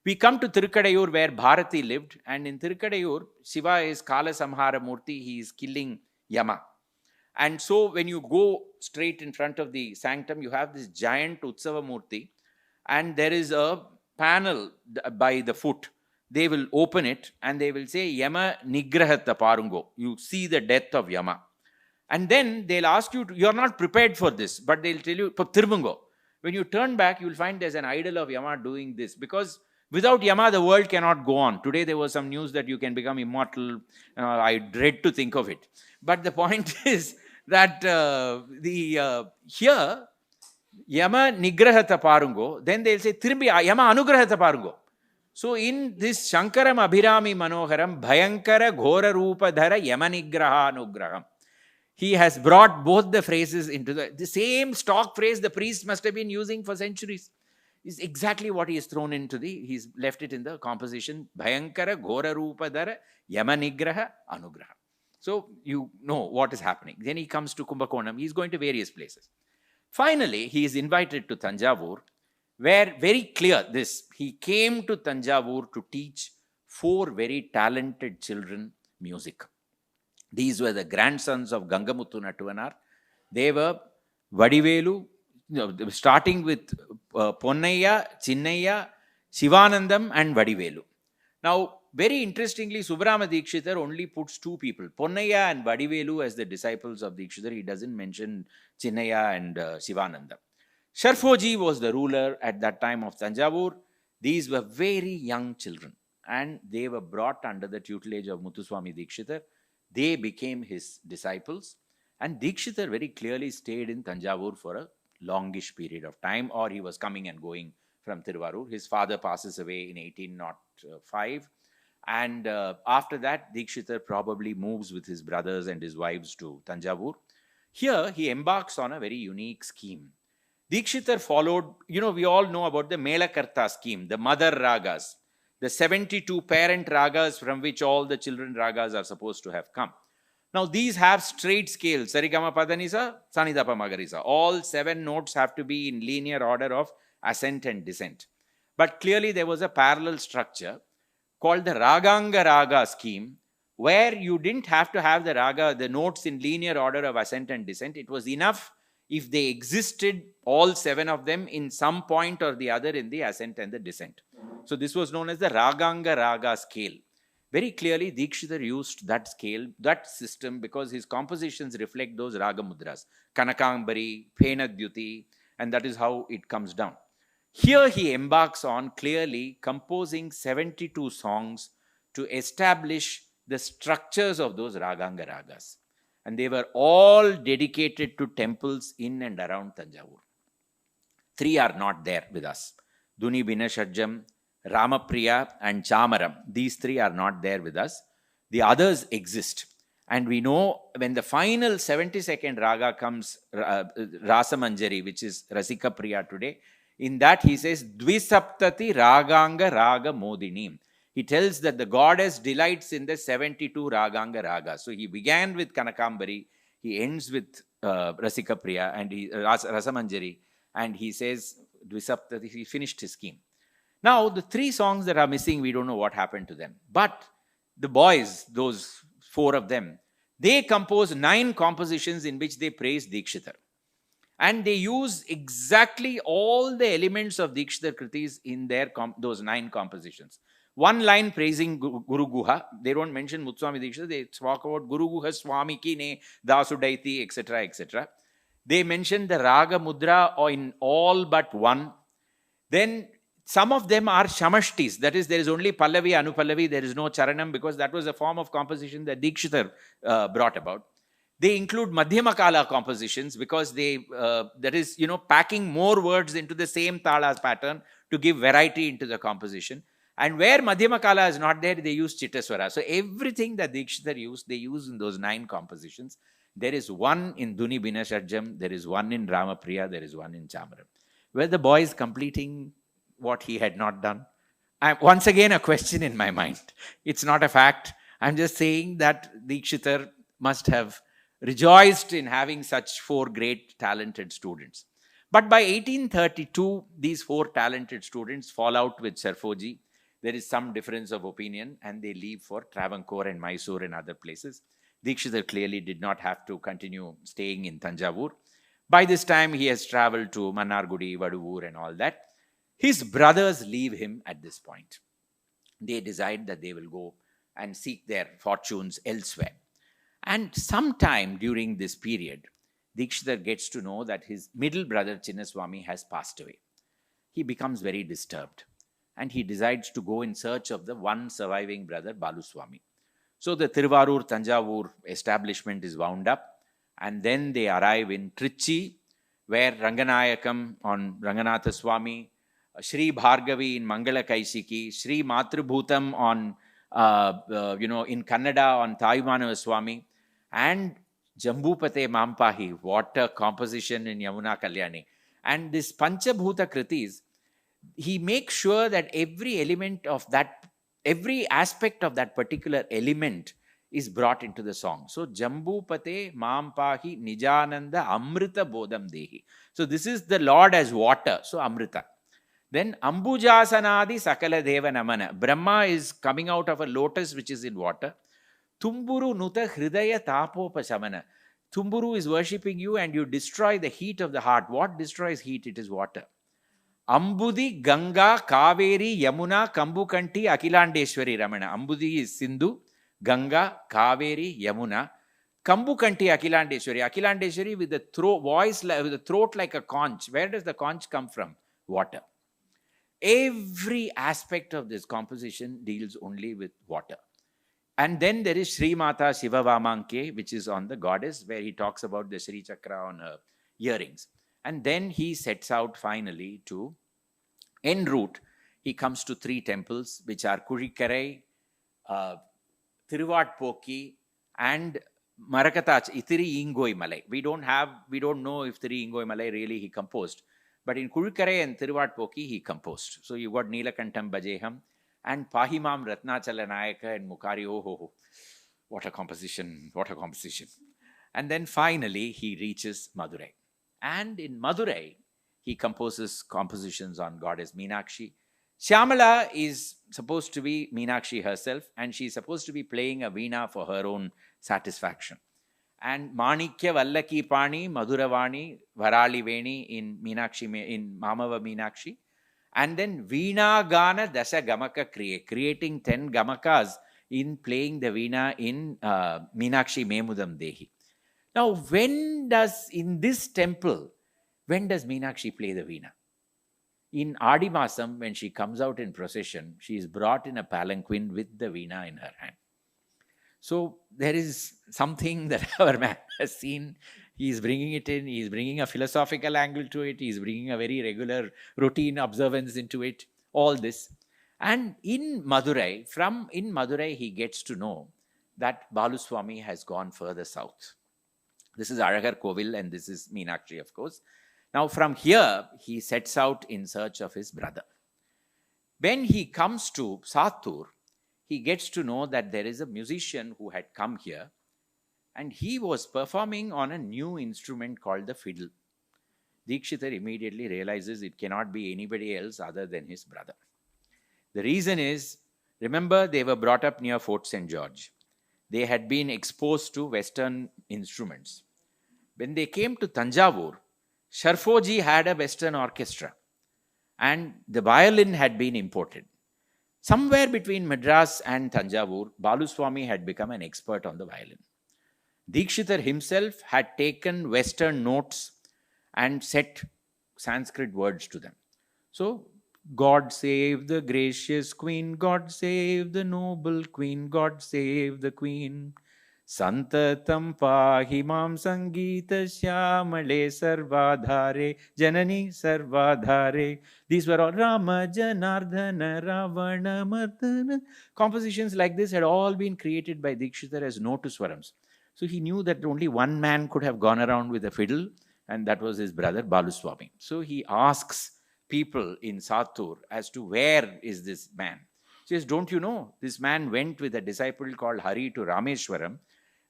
We come to Tirukadayur, where Bharati lived, and in Tirukadayur, Shiva is Kala Samhara Murti. He is killing Yama. And so when you go straight in front of the sanctum, you have this giant Utsava Murti, and there is a panel by the foot. They will open it and they will say Yama Nigrahata Parungo. You see the death of Yama. And then they'll ask you, you're not prepared for this, but they'll tell you, Tirmungo. When you turn back, you'll find there's an idol of Yama doing this, because without Yama, the world cannot go on. Today, there was some news that you can become immortal. I dread to think of it. But the point is that here, Yama Nigrahata Parungo, then they'll say, Tirumbi Yama Anugrahata Parungo. So in this Shankaram Abhirami Manoharam, Bhayankara Ghora Rupa Dhara Yama Nigraha Anugraham. He has brought both the phrases into the same stock phrase the priest must have been using for centuries. Is exactly what he has thrown into he's left it in the composition. Bhayankara Ghora Rupa Dhara Yama Nigraha Anugraham. So you know what is happening. Then he comes to Kumbakonam. He's going to various places. Finally, he is invited to Tanjavur, where very clear this. He came to Tanjavur to teach 4 very talented children music. These were the grandsons of Gangamuthu Nattuvanar. They were Vadivelu, starting with Ponnaya, Chinnaya, Shivanandam, and Vadivelu. Now, very interestingly, Subbarama Dikshitar only puts 2 people, Ponnaya and Vadivelu, as the disciples of Dikshitar. He doesn't mention Chinnaya and Shivanandam. Sharfoji was the ruler at that time of Tanjavur. These were very young children, and they were brought under the tutelage of Muthuswami Dikshitar. They became his disciples, and Dikshitar very clearly stayed in Tanjavur for a longish period of time, or he was coming and going from Tiruvarur. His father passes away in 1805, and after that, Dikshitar probably moves with his brothers and his wives to Tanjavur. Here, he embarks on a very unique scheme. Dikshitar followed, we all know about the Melakarta scheme, the mother ragas, the 72 parent ragas from which all the children ragas are supposed to have come. Now, these have straight scales, Sarigama Padanisa, Sanidapa Magarisa. All 7 notes have to be in linear order of ascent and descent. But clearly, there was a parallel structure called the Raganga Raga scheme, where you didn't have to have the notes in linear order of ascent and descent. It was enough if they existed, all 7 of them, in some point or the other in the ascent and the descent. So this was known as the Raganga Raga scale. Very clearly, Dikshitar used that scale, that system, because his compositions reflect those Raga Mudras, Kanakambari, Penadyuti, and that is how it comes down. Here he embarks on clearly composing 72 songs to establish the structures of those Raganga Ragas. And they were all dedicated to temples in and around Tanjavur. 3 are not there with us. Duni Binashajam, Ramapriya, and Chamaram. These 3 are not there with us. The others exist. And we know when the final 72nd raga comes, Rasamanjari, which is Rasika Priya today, in that he says, Dvisaptati Raganga Raga Modini. He tells that the goddess delights in the 72 Raganga Ragas. So he began with Kanakambari, he ends with Rasika Priya and Rasamanjari, and he says, Dvisaptati, he finished his scheme. Now, the 3 songs that are missing, we don't know what happened to them. But the boys, those 4 of them, they compose 9 compositions in which they praise Dikshitar. And they use exactly all the elements of Dikshitar Kritis in their those 9 compositions. One line praising Guru Guha. They don't mention Muthuswami Dikshitar. They talk about Guru Guha Swami Ki Ne Dasudaiti, etc., etc. They mention the Raga Mudra in all but one. Then some of them are Shamashtis. That is, there is only Pallavi, Anupallavi. There is no Charanam, because that was a form of composition that Dikshitar brought about. They include Madhyamakala compositions because they, that is, packing more words into the same talas pattern to give variety into the composition. And where Madhyamakala is not there, they use Chittaswara. So everything that Dikshitar used, they use in those 9 compositions. There is one in Duni Binashajam, there is one in Ramapriya, there is one in Chamaram. Were the boys completing what he had not done? Once again, a question in my mind. It's not a fact. I'm just saying that Dikshitar must have rejoiced in having such 4 great talented students. But by 1832, these 4 talented students fall out with Sharfoji. There is some difference of opinion and they leave for Travancore and Mysore and other places. Dikshitar clearly did not have to continue staying in Tanjavur. By this time, he has traveled to Mannargudi, Vaduvur and all that. His brothers leave him at this point. They decide that they will go and seek their fortunes elsewhere. And sometime during this period, Dikshitar gets to know that his middle brother Chinnaswamy has passed away. He becomes very disturbed and he decides to go in search of the one surviving brother, Baluswamy. So the Tiruvarur Tanjavur establishment is wound up, and then they arrive in Trichy, where Ranganayakam on Ranganatha Swami, Sri Bhargavi in Mangala Kaisiki, Sri Matrubhutam on, in Kannada on Thayumanava Swami, and Jambupate Mampahi, what a composition in Yamuna Kalyani. And this Panchabhuta Kritis, he makes sure that every element of that, every aspect of that particular element is brought into the song. So Jambupate Mampahi Nijananda Amrita Bodham Dehi. So this is the Lord as water, so Amrita. Then Ambujasanadi Sakala Deva Namana. Brahma is coming out of a lotus which is in water. Tumburu Nuta Hridaya Tapopashamana. Tumburu is worshipping you and you destroy the heat of the heart. What destroys heat? It is water. Ambudi, Ganga, Kaveri, Yamuna, Kambukanti, Akilandeshwari Ramana. Ambudi is Sindhu, Ganga, Kaveri, Yamuna. Kambukanti, Akilandeshwari. Akilandeshwari with the voice, with the throat like a conch. Where does the conch come from? Water. Every aspect of this composition deals only with water. And then there is Sri Mata Shiva Vamanke, which is on the goddess, where he talks about the Sri Chakra on her earrings. And then he sets out finally to, en route, he comes to 3 temples, which are Kurikarai, Tiruvarur, and Marakatach, Itiri Ingoi Malai. We don't know if Tiri Ingoi Malai really he composed. But in Kurikarai and Tiruvarur he composed. So you got Neelakantam Bajeham and Pahimam Ratnachala Nayaka and Mukari. Oh, what a composition, what a composition. And then finally he reaches Madurai. And in Madurai, he composes compositions on goddess Meenakshi. Shyamala is supposed to be Meenakshi herself, and she's supposed to be playing a veena for her own satisfaction. And Manikya Vallaki Pani, Maduravani, Varali Veni in Meenakshi, in Mamava Meenakshi. And then Veena Gana Dasha Gamaka Kriye, creating 10 Gamakas in playing the veena in Meenakshi Memudam Dehi. Now, in this temple, when does Meenakshi play the veena? In Adi Masam, when she comes out in procession, she is brought in a palanquin with the veena in her hand. So there is something that our man has seen. He is bringing it in. He is bringing a philosophical angle to it. He is bringing a very regular routine observance into it. All this. And in Madurai, he gets to know that Baluswami has gone further south. This is Aragar Kovil and this is Meenakshi, of course. Now from here, he sets out in search of his brother. When he comes to Sattur, he gets to know that there is a musician who had come here and he was performing on a new instrument called the fiddle. Dikshitar immediately realizes it cannot be anybody else other than his brother. The reason is, remember, they were brought up near Fort St. George. They had been exposed to Western instruments. When they came to Tanjavur, Sharfoji had a Western orchestra and the violin had been imported. Somewhere between Madras and Tanjavur, Baluswami had become an expert on the violin. Dikshitar himself had taken Western notes and set Sanskrit words to them. So, God save the gracious queen, God save the noble queen, God save the queen. Santatam pahimam sangita shyamale sarvadhare janani sarvadhare. These were all Rama Janardhana Ravana Mardana. Compositions like this had all been created by Dikshitar as Notuswarams. So he knew that only one man could have gone around with a fiddle, and that was his brother Baluswami. So he asks people in Sattur as to where is this man. He says, don't you know, this man went with a disciple called Hari to Rameshwaram,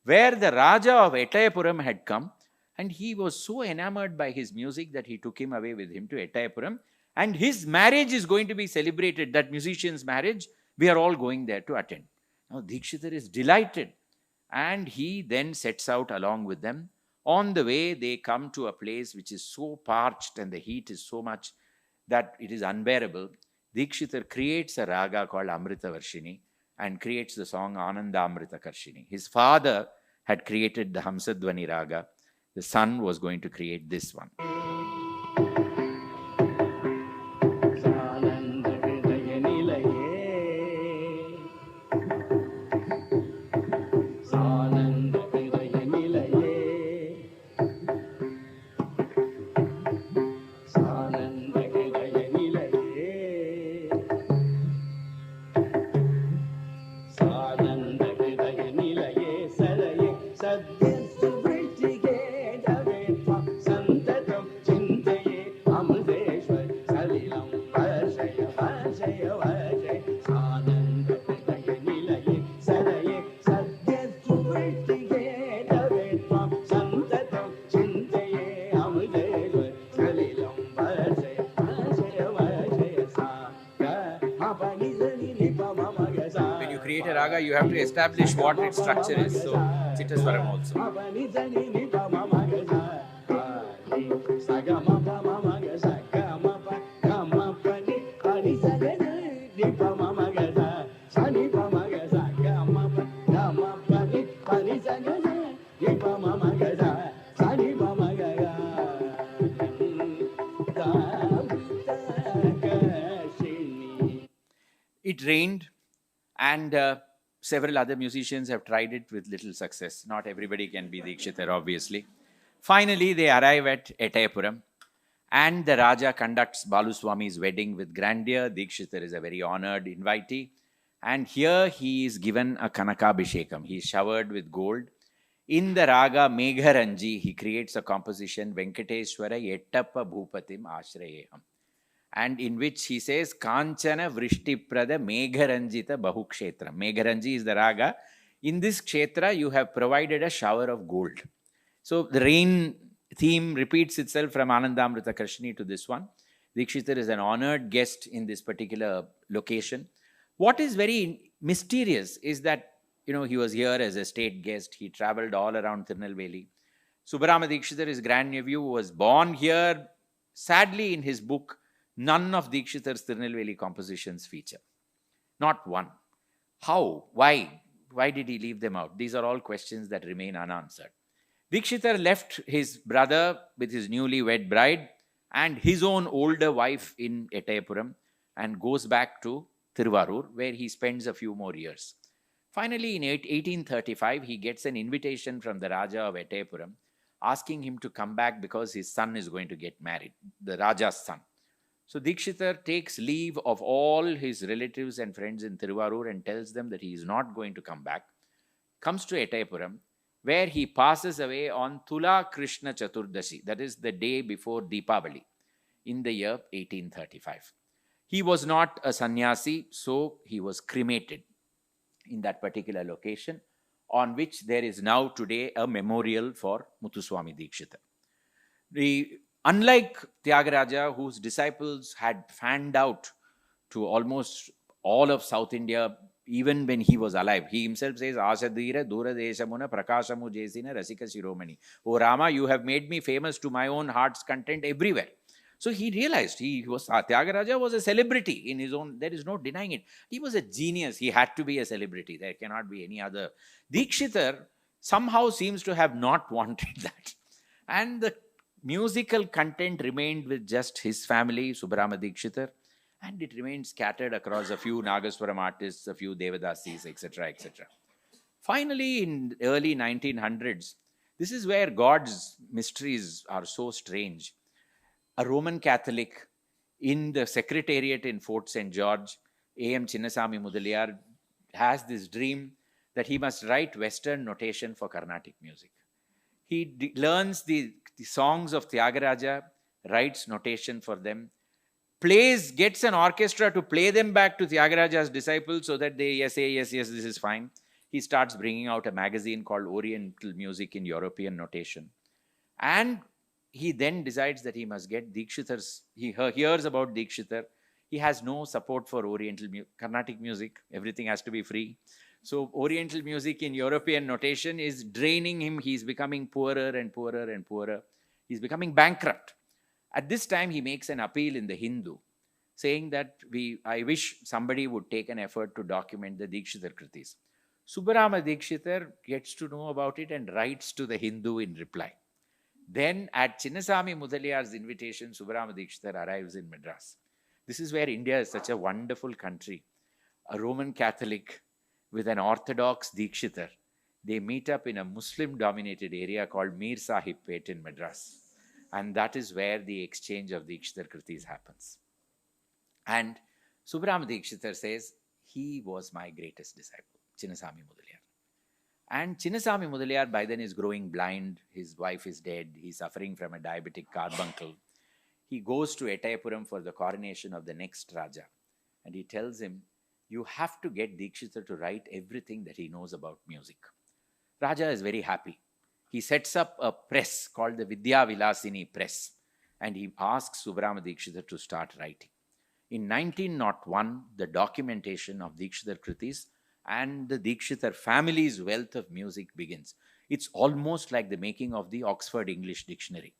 where the Raja of Etayapuram had come, and he was so enamored by his music that he took him away with him to Etayapuram, and his marriage is going to be celebrated, that musician's marriage. We are all going there to attend. Now Dikshitar is delighted, and he then sets out along with them. On the way, they come to a place which is so parched and the heat is so much that it is unbearable. Dikshitar creates a raga called Amrita Varshini and creates the song Ananda Amrita Karshini. His father had created the Hamsadvani raga. The son was going to create this one. create a raga, you have to establish what its structure is. So, Chittaswaram also. It rained, and several other musicians have tried it with little success. Not everybody can be Dikshitar, obviously. Finally, they arrive at Etayapuram, and the Raja conducts Baluswami's wedding with grandeur. Dikshitar is a very honored invitee, and here he is given a Kanakabhishekam. He is showered with gold. In the raga Megharanji, he creates a composition, Venkateshwara Yettappa Bhupatim Ashrayeham, and in which he says, Kanchana Vrishtiprada Megharanjita Bahukshetram. Megharanji is the raga. In this kshetra, you have provided a shower of gold. So the rain theme repeats itself from Anandamrita Krishni to this one. Dikshitar is an honored guest in this particular location. What is very mysterious is that, he was here as a state guest. He traveled all around Tirunelveli. Subbarama Dikshitar, his grandnephew, was born here. Sadly, in his book, none of Dikshitar's Tirunelveli compositions feature. Not one. How? Why? Why did he leave them out? These are all questions that remain unanswered. Dikshitar left his brother with his newly wed bride and his own older wife in Etayapuram and goes back to Tiruvarur, where he spends a few more years. Finally, in 1835, he gets an invitation from the Raja of Etayapuram asking him to come back because his son is going to get married, the Raja's son. So Dikshitar takes leave of all his relatives and friends in Tiruvarur and tells them that he is not going to come back, comes to Etayapuram, where he passes away on Tula Krishna Chaturdashi, that is the day before Deepavali, in the year 1835. He was not a sannyasi, so he was cremated in that particular location, on which there is now today a memorial for Muthuswami Dikshitar. Unlike Tyagaraja, whose disciples had fanned out to almost all of South India, even when he was alive, he himself says, Ashadhira Dura Deshamuna Prakashamu Jesina Rasika Shiromani. Oh Rama, you have made me famous to my own heart's content everywhere. So he realized Tyagaraja was a celebrity in his own, there is no denying it. He was a genius. He had to be a celebrity. There cannot be any other. Dikshitar somehow seems to have not wanted that. And the musical content remained with just his family, Subbarama Dikshitar, and it remained scattered across a few Nagaswaram artists, a few Devadasis, etc., etc. Finally, in the early 1900s, this is where God's mysteries are so strange. A Roman Catholic in the secretariat in Fort St. George, A.M. Chinnasamy Mudaliar, has this dream that he must write Western notation for Carnatic music. He learns the songs of Tyagaraja, writes notation for them, gets an orchestra to play them back to Tyagaraja's disciples so that they say, yes, this is fine. He starts bringing out a magazine called Oriental Music in European Notation. And he then decides that he must get Dikshitar's, he hears about Dikshitar. He has no support for Oriental Carnatic music. Everything has to be free. So Oriental music in European notation is draining him. He's becoming poorer and poorer and poorer. He's becoming bankrupt. At this time, he makes an appeal in the Hindu, saying that I wish somebody would take an effort to document the Dikshitar Kritis. Subbarama Dikshitar gets to know about it and writes to the Hindu in reply. Then, at Chinnasamy Mudaliar's invitation, Subbarama Dikshitar arrives in Madras. This is where India is such a wonderful country. A Roman Catholic with an Orthodox Dikshitar. They meet up in a Muslim-dominated area called Mir Sahib Pet in Madras. And that is where the exchange of Dikshitar Kritis happens. And Subbarama Dikshitar says, he was my greatest disciple, Chinnasamy Mudaliar. And Chinnasamy Mudaliar by then is growing blind. His wife is dead. He's suffering from a diabetic carbuncle. He goes to Etayapuram for the coronation of the next Raja. And he tells him, you have to get Dikshitar to write everything that he knows about music. Raja is very happy. He sets up a press called the Vidya Vilasini Press. And he asks Subbarama Dikshitar to start writing. In 1901, the documentation of Dikshitar Kritis and the Dikshitar family's wealth of music begins. It's almost like the making of the Oxford English Dictionary.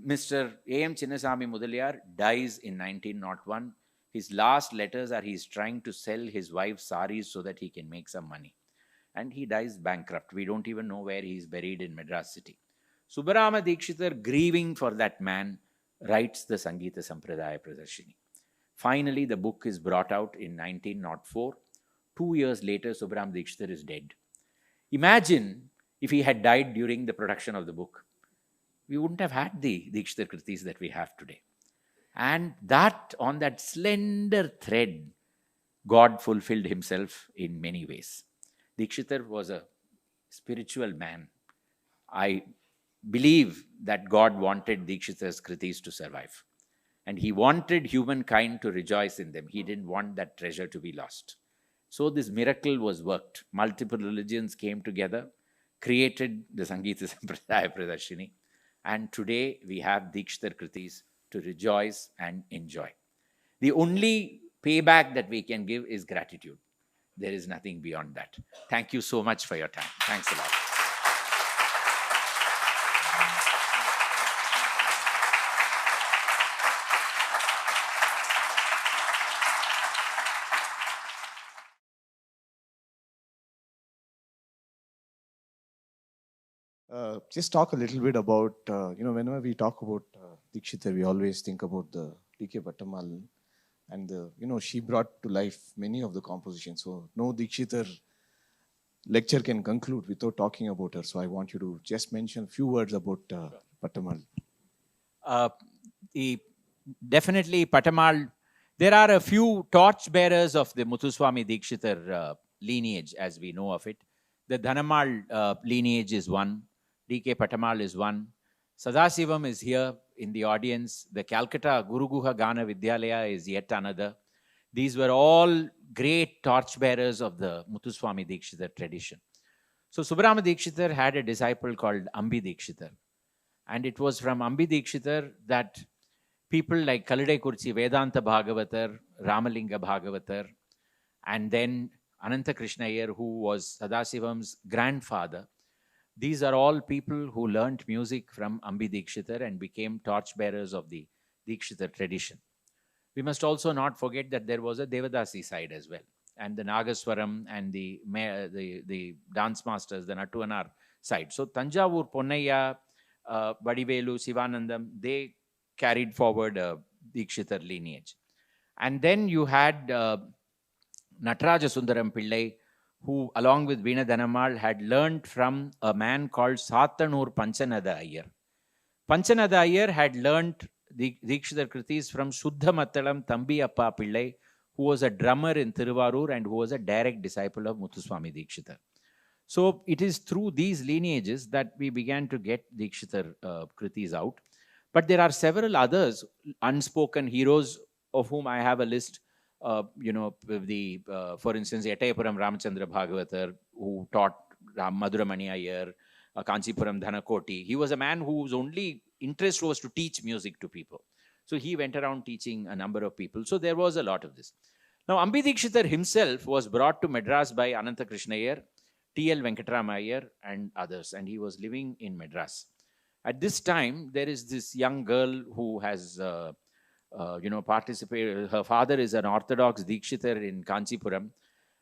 Mr. A.M. Chinnasamy Mudaliar dies in 1901. His last letters are he's trying to sell his wife's saris so that he can make some money. And he dies bankrupt. We don't even know where he's buried in Madras city. Subbarama Dikshitar, grieving for that man, writes the Sangeeta Sampradaya Pradarshini. Finally, the book is brought out in 1904. 2 years later, Subbarama Dikshitar is dead. Imagine if he had died during the production of the book. We wouldn't have had the Dikshitar Kritis that we have today. And that, on that slender thread, God fulfilled himself in many ways. Dikshitar was a spiritual man. I believe that God wanted Dikshitar's Kritis to survive. And he wanted humankind to rejoice in them. He didn't want that treasure to be lost. So this miracle was worked. Multiple religions came together, created the Sangeeta Sampradaya Pradarshini. And today we have Dikshitar Kritis to rejoice and enjoy. The only payback that we can give is gratitude. There is nothing beyond that. Thank you so much for your time. Thanks a lot. Just talk a little bit about, whenever we talk about Dikshitar, we always think about the D.K. Pattammal, and she brought to life many of the compositions. So no Dikshitar lecture can conclude without talking about her. So I want you to just mention a few words about Pattammal. Definitely Pattammal. There are a few torchbearers of the Muthuswami Dikshitar lineage, as we know of it. The Dhanammal lineage is one. D.K. Pattammal is one. Sadasivam is here in the audience. The Calcutta Guru Guha Gana Vidyalaya is yet another. These were all great torchbearers of the Muthuswami Dikshitar tradition. So Subbarama Dikshitar had a disciple called Ambi Dikshitar. And it was from Ambi Dikshitar that people like Kalade Kurchi Vedanta Bhagavatar, Ramalinga Bhagavatar, and then Ananta Krishna Iyer, who was Sadasivam's grandfather. These are all people who learnt music from Ambi Dikshitar and became torchbearers of the Dikshitar tradition. We must also not forget that there was a Devadasi side as well, and the Nagaswaram and the dance masters, the Nattuvanar side. So Tanjavur Ponnaya, Badivelu, Sivanandam, they carried forward a Dikshitar lineage. And then you had Nataraja Sundaram Pillai, who along with Veena Dhanammal had learnt from a man called Sattanur Panchanada Iyer. Panchanada Iyer had learnt the Dikshitar Kritis from Shuddha Mattalam Thambi Appa Pillai, who was a drummer in Tiruvarur and who was a direct disciple of Muthuswami Dikshitar. So it is through these lineages that we began to get Dikshitar Kritis out. But there are several others, unspoken heroes, of whom I have a list. For instance, Etayapuram Ramachandra Bhagavatar, who taught Maduramani Iyer, Kanchipuram Dhanakoti. He was a man whose only interest was to teach music to people. So he went around teaching a number of people. So there was a lot of this. Now, Ambi Dikshitar himself was brought to Madras by Ananta Krishna Iyer, T.L. Venkatarama Iyer, and others. And he was living in Madras. At this time, there is this young girl who has participated. Her father is an Orthodox Dikshitar in Kanchipuram,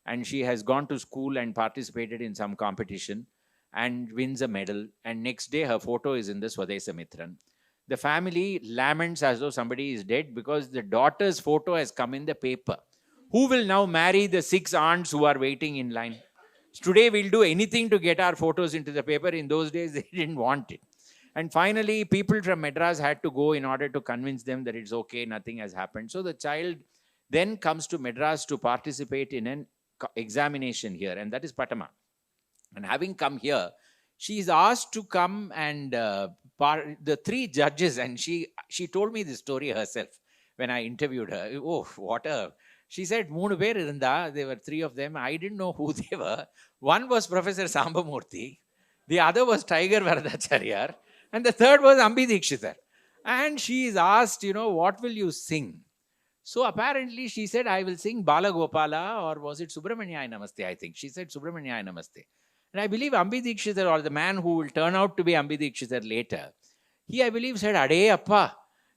and she has gone to school and participated in some competition and wins a medal. And next day, her photo is in the Swadesa Mitran. The family laments as though somebody is dead because the daughter's photo has come in the paper. Who will now marry the 6 aunts who are waiting in line? Today, we'll do anything to get our photos into the paper. In those days, they didn't want it. And finally, people from Madras had to go in order to convince them that it's okay, nothing has happened. So the child then comes to Madras to participate in an examination here, and that is Pattammal. And having come here, she is asked to come and the 3 judges, and she told me this story herself when I interviewed her. Oh, she said, 3 per irunda, there were 3 of them. I didn't know who they were. One was Professor Sambamurthy. The other was Tiger Varadacharya. And the third was Ambi Dikshitar. And she is asked, what will you sing? So apparently she said, I will sing Bala Gopala, or was it Subramanyaya Namaste, I think. She said Subramanyaya Namaste. And I believe Ambi Dikshitar, or the man who will turn out to be Ambi Dikshitar later, he, I believe, said, Ade Appa,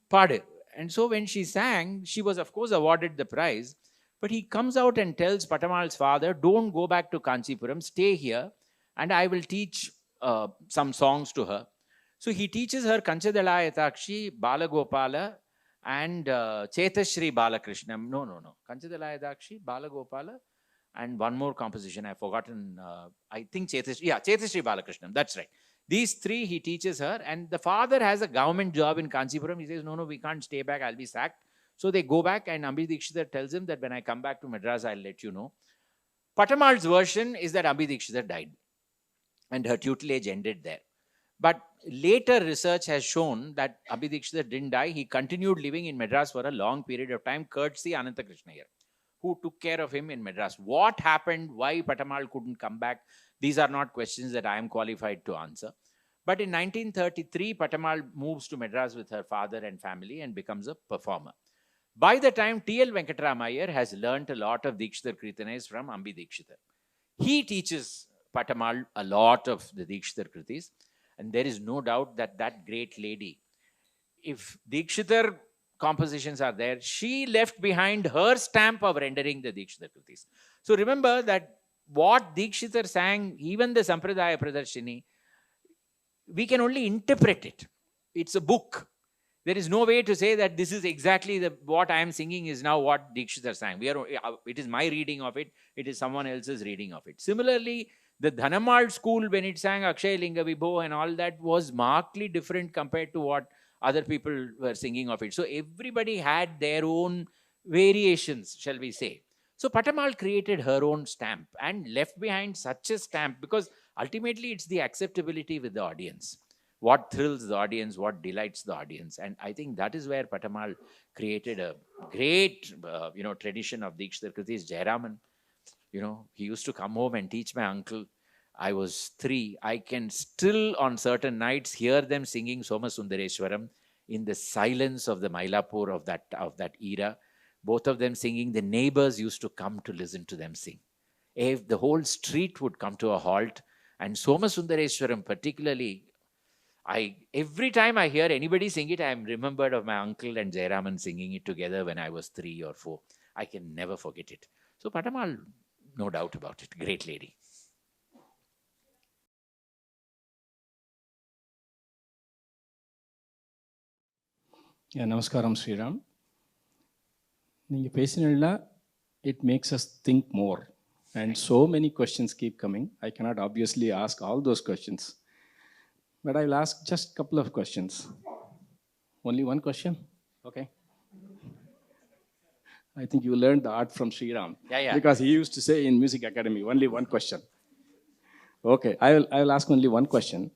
Padu. And so when she sang, she was, of course, awarded the prize. But he comes out and tells Patamal's father, don't go back to Kanchipuram, stay here, and I will teach some songs to her. So he teaches her Kanchadala Yatakshi, Bala Gopala, and Chetashri Balakrishnam. No. Kanchadala Yatakshi, Bala Gopala, and one more composition. I've forgotten. I think Chetashri Balakrishnam. That's right. These three he teaches her, and the father has a government job in Kanchipuram. He says, no, we can't stay back. I'll be sacked. So they go back, and Ambi Dikshitar tells him that when I come back to Madras, I'll let you know. Patamal's version is that Ambi Dikshitar died, and her tutelage ended there. But later research has shown that Ambi Dikshitar didn't die. He continued living in Madras for a long period of time, courtesy Ananta Krishnayar, who took care of him in Madras. What happened? Why Patamal couldn't come back? These are not questions that I am qualified to answer. But in 1933, Patamal moves to Madras with her father and family and becomes a performer. By the time T.L. Venkataramayar has learnt a lot of Dikshitar Kirtanas from Ambi Dikshitar. He teaches Patamal a lot of the Dikshitar Kritis. And there is no doubt that that great lady, if Dikshitar compositions are there, she left behind her stamp of rendering the Dikshitar Kritis. So remember that what Dikshitar sang, even the Sampradaya Pradarshini, we can only interpret it. It's a book. There is no way to say that this is exactly what I am singing is now what Dikshitar sang. It is my reading of it. It is someone else's reading of it. Similarly, the Dhanamal school, when it sang Akshay Linga Vibho and all that, was markedly different compared to what other people were singing of it. So everybody had their own variations, shall we say. So Patamal created her own stamp and left behind such a stamp, because ultimately it's the acceptability with the audience. What thrills the audience, what delights the audience. And I think that is where Patamal created a great, tradition of Dikshitar Kritis. Jayaraman, he used to come home and teach my uncle. I was 3. I can still on certain nights hear them singing Soma Sundareswaram in the silence of the Mailapur of that era. Both of them singing. The neighbors used to come to listen to them sing. If the whole street would come to a halt, and Soma Sundareswaram particularly, every time I hear anybody sing it, I am remembered of my uncle and Jayaraman singing it together when I was 3 or 4. I can never forget it. So Patamal, no doubt about it, great lady. Yeah, Namaskaram Sriram. It makes us think more. And so many questions keep coming. I cannot obviously ask all those questions. But I will ask just a couple of questions. Only one question? Okay. I think you learned the art from Sriram. Yeah. Because he used to say in Music Academy, only one question. Okay, I will ask only one question.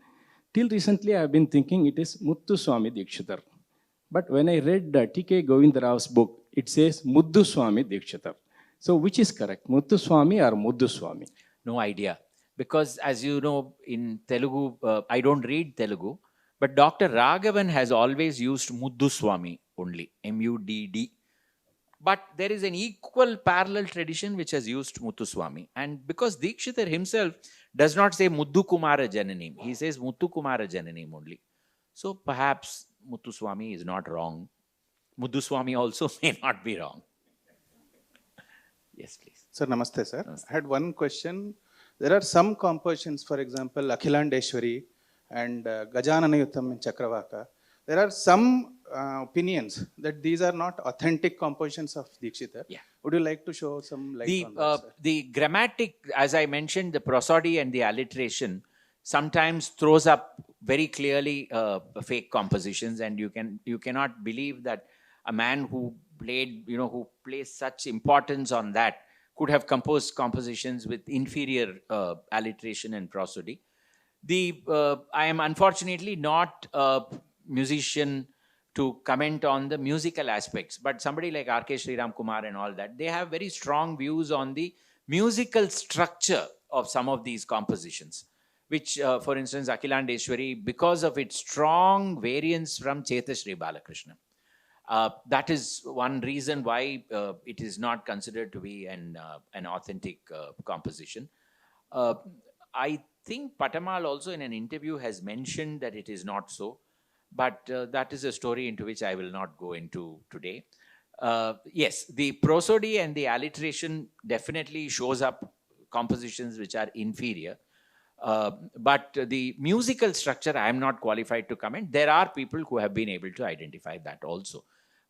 Till recently, I have been thinking it is Muthuswami Dikshitar. But when I read T.K. Govindarau's book, it says Muthuswami Dikshitar. So which is correct, Muthuswami or Muthuswami? No idea. Because as you know, in Telugu, I don't read Telugu, but Dr. Raghavan has always used Muthuswami only, M-U-D-D. But there is an equal parallel tradition which has used Muthuswami. And because Dikshitar himself does not say Muddu Kumara Jananim, he says Muthu Kumara Jananim only. So perhaps Muthuswami is not wrong. Muthuswami also may not be wrong. Yes, please. Sir, namaste, sir. Namaste. I had one question. There are some compositions, for example, Akhilandeshwari and Gajananayutam in Chakravaka. There are some opinions that these are not authentic compositions of Dikshitar. Yeah. Would you like to show some light on that, sir? The grammatic, as I mentioned, the prosody and the alliteration sometimes throws up very clearly fake compositions, and you cannot believe that a man who placed such importance on that could have composed compositions with inferior alliteration and prosody. I am unfortunately not a musician to comment on the musical aspects, but somebody like R.K. Sriram Kumar and all that, they have very strong views on the musical structure of some of these compositions, which, for instance, Akhilandeshwari, because of its strong variance from Chetashri Balakrishna. That is one reason why it is not considered to be an authentic composition. I think Patamal also in an interview has mentioned that it is not so, but that is a story into which I will not go into today. Yes, the prosody and the alliteration definitely shows up compositions which are inferior. But the musical structure, I am not qualified to comment. There are people who have been able to identify that also.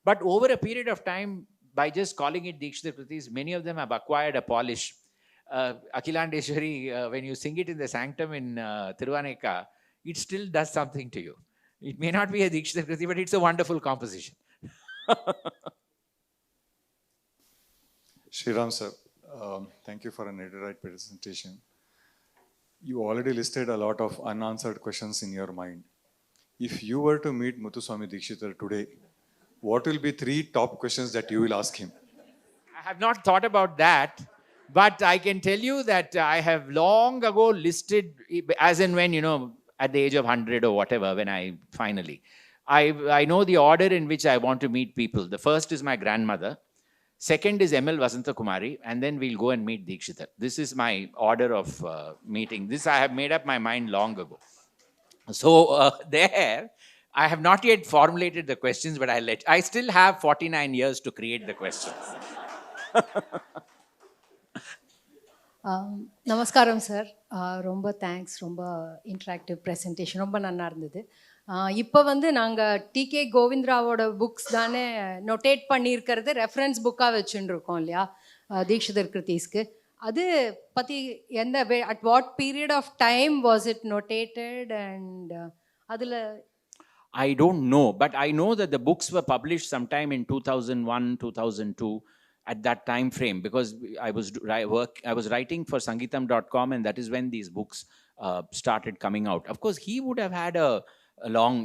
But over a period of time, by just calling it Dikshitar Kritis, many of them have acquired a polish. Akhilandeshwari, when you sing it in the sanctum in Tiruvaneka, it still does something to you. It may not be a Dikshitar Kriti, but it's a wonderful composition. Sriram sir, thank you for an erudite presentation. You already listed a lot of unanswered questions in your mind. If you were to meet Muthuswami Dikshitar today, what will be 3 top questions that you will ask him? I have not thought about that, but I can tell you that I have long ago listed, as and when, at the age of 100 or whatever, when I finally, I know the order in which I want to meet people. The first is my grandmother. Second is ML Vasanta Kumari, and then we'll go and meet Dikshitar. This is my order of meeting. This I have made up my mind long ago. So there, I have not yet formulated the questions, but I still have 49 years to create the questions. நமஸ்காரம் sir, ரொம்ப thanks, ரொம்ப interactive presentation, ரொம்ப நல்லா இருந்தது. இப்போ நாங்கள் decay கோவிந்தராவோட books தானே நோட்டேட் பண்ணியிருக்கிறது ரெஃபரன்ஸ் புக்காக வச்சுருக்கோம் இல்லையா தீக்ஷிதர் கிருத்தீஸ்க்கு. அது பற்றி எந்த at what period of time was it notated and அதில் I don't know, but I know that the books were published sometime in 2001, 2002, at that time frame, because I was writing for Sangeetam.com, and that is when these books started coming out. Of course, he would have had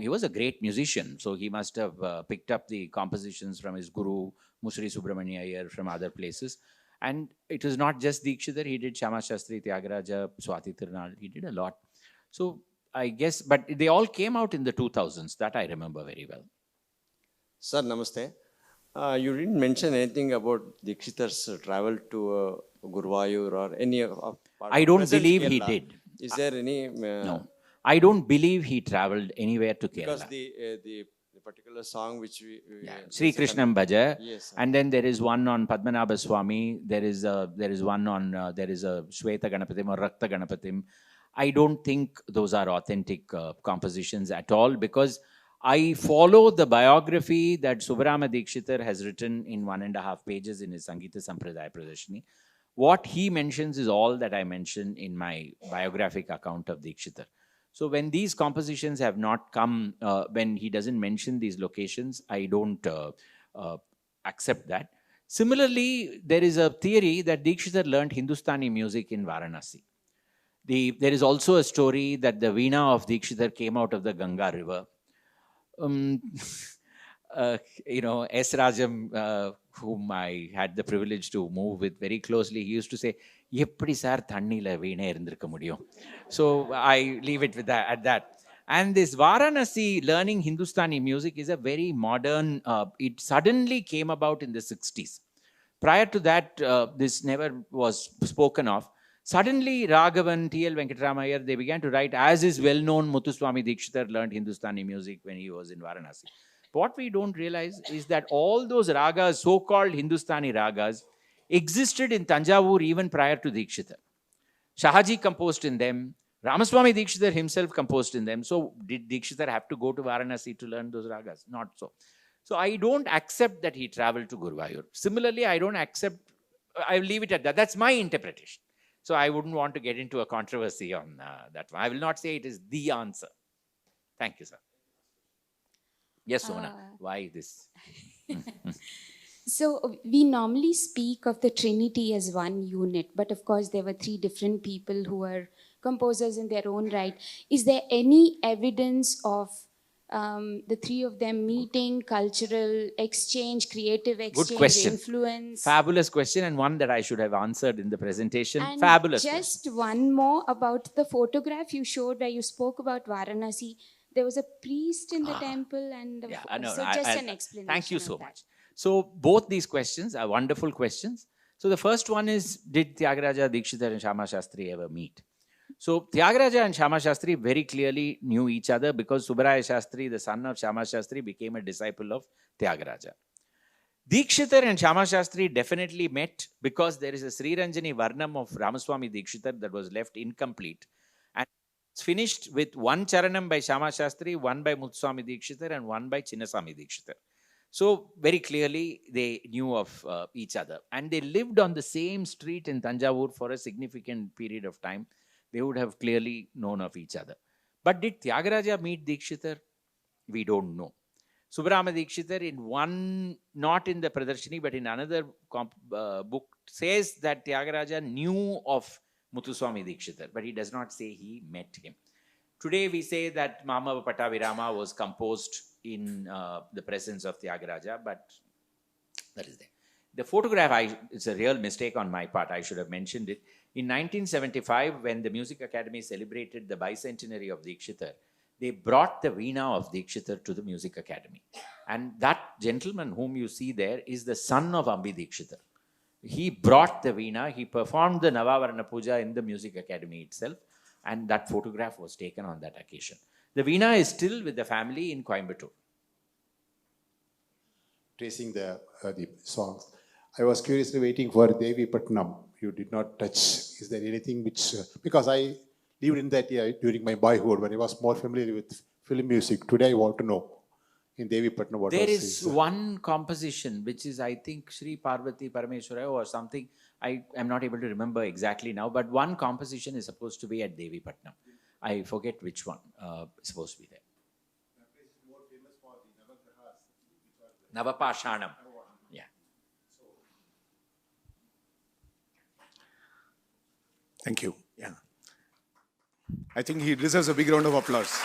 he was a great musician, so he must have picked up the compositions from his guru, Musri Subramanya Iyer, from other places. And it was not just Dikshitar, he did Shama Shastri, Tyagaraja, Swati Tirunal, he did a lot. So I guess, but they all came out in the 2000s, that I remember very well. Sir, namaste. You didn't mention anything about Dikshitar's travel to Guruvayur or any of I don't believe he did. Is there any... No. I don't believe he traveled anywhere to Kerala. Because the particular song which we Sri Krishnam Bhaja, yes, and then there is one on Padmanabha Swami, there is one on, there is a Shweta Ganapatim or Rakta Ganapatim. I don't think those are authentic compositions at all, because I follow the biography that Subbarama Dikshitar has written in 1.5 pages in his Sangeeta Sampradaya Pradarshini. What he mentions is all that I mentioned in my biographic account of Dikshitar. So when these compositions have not come, when he doesn't mention these locations, I don't accept that. Similarly, there is a theory that Dikshitar learned Hindustani music in Varanasi. There is also a story that the veena of Dikshitar came out of the Ganga river. S. Rajam, whom I had the privilege to move with very closely, he used to say, "Eppadi sir thannila veena irundirukka mudiyum." So I leave it with that, at that. And this Varanasi learning Hindustani music is a very modern, it suddenly came about in the 60s. Prior to that, this never was spoken of. Suddenly, Raghavan, T.L. Venkatramaiah, they began to write, as is well-known, Muthuswami Dikshitar learned Hindustani music when he was in Varanasi. What we don't realize is that all those ragas, so-called Hindustani ragas, existed in Tanjavur even prior to Dikshitar. Shahaji composed in them. Ramaswamy Dikshitar himself composed in them. So did Dikshitar have to go to Varanasi to learn those ragas? Not so. So I don't accept that he traveled to Guruvayur. Similarly, I don't accept, I'll leave it at that. That's my interpretation. So I wouldn't want to get into a controversy on that one. I will not say it is the answer. Thank you, sir. Yes, Sona. Why this? So we normally speak of the Trinity as one unit, but of course there were 3 different people who were composers in their own right. Is there any evidence of the 3 of them meeting, cultural exchange, creative exchange, Good question. influence? Fabulous question, and one that I should have answered in the presentation. And Fabulous just question. one more about the photograph you showed where you spoke about Varanasi. there was a priest in the temple, and Yeah, I know. so just an explanation. Thank you of so that. much. So both these questions are wonderful questions. So the first one is, did Tyagaraja, Dikshitar and Shama Shastri ever meet? So Tyagaraja and Shama Shastri very clearly knew each other because Subbaraya Shastri, the son of Shama Shastri, became a disciple of Tyagaraja. Dikshitar and Shama Shastri definitely met because there is a Sri Ranjani Varnam of Ramaswami Dikshitar that was left incomplete. And it's finished with one Charanam by Shama Shastri, one by Muthuswami Dikshitar, and one by Chinnaswami Dikshitar. So very clearly they knew of each other. And they lived on the same street in Tanjavur for a significant period of time. They would have clearly known of each other. But did Tyagaraja meet Dikshitar? We don't know. Subbarama Dikshitar, in one, not in the Pradarshini, but in another book, says that Tyagaraja knew of Muthuswami Dikshitar, but he does not say he met him. Today we say that Mama Patavirama was composed in the presence of Tyagaraja, but that is there. The photograph, it's a real mistake on my part, I should have mentioned it. In 1975, when the Music Academy celebrated the bicentenary of Dikshitar, they brought the Veena of Dikshitar to the Music Academy. And that gentleman whom you see there is the son of Ambi Dikshitar. He brought the Veena, he performed the Navavarana Puja in the Music Academy itself, and that photograph was taken on that occasion. The Veena is still with the family in Coimbatore. Tracing the songs, I was curiously waiting for Devi Patnam. You did not touch. Is there anything which, because I lived in that year during my boyhood when I was more familiar with film music. Today I want to know in Devi Patnam what there was is one composition which is, I think, Sri Parvati Parameshwara or something. I am not able to remember exactly now, but one composition is supposed to be at Devi Patnam. I forget which one is supposed to be there. Navapashanam. Yeah. Thank you. Yeah. I think he deserves a big round of applause.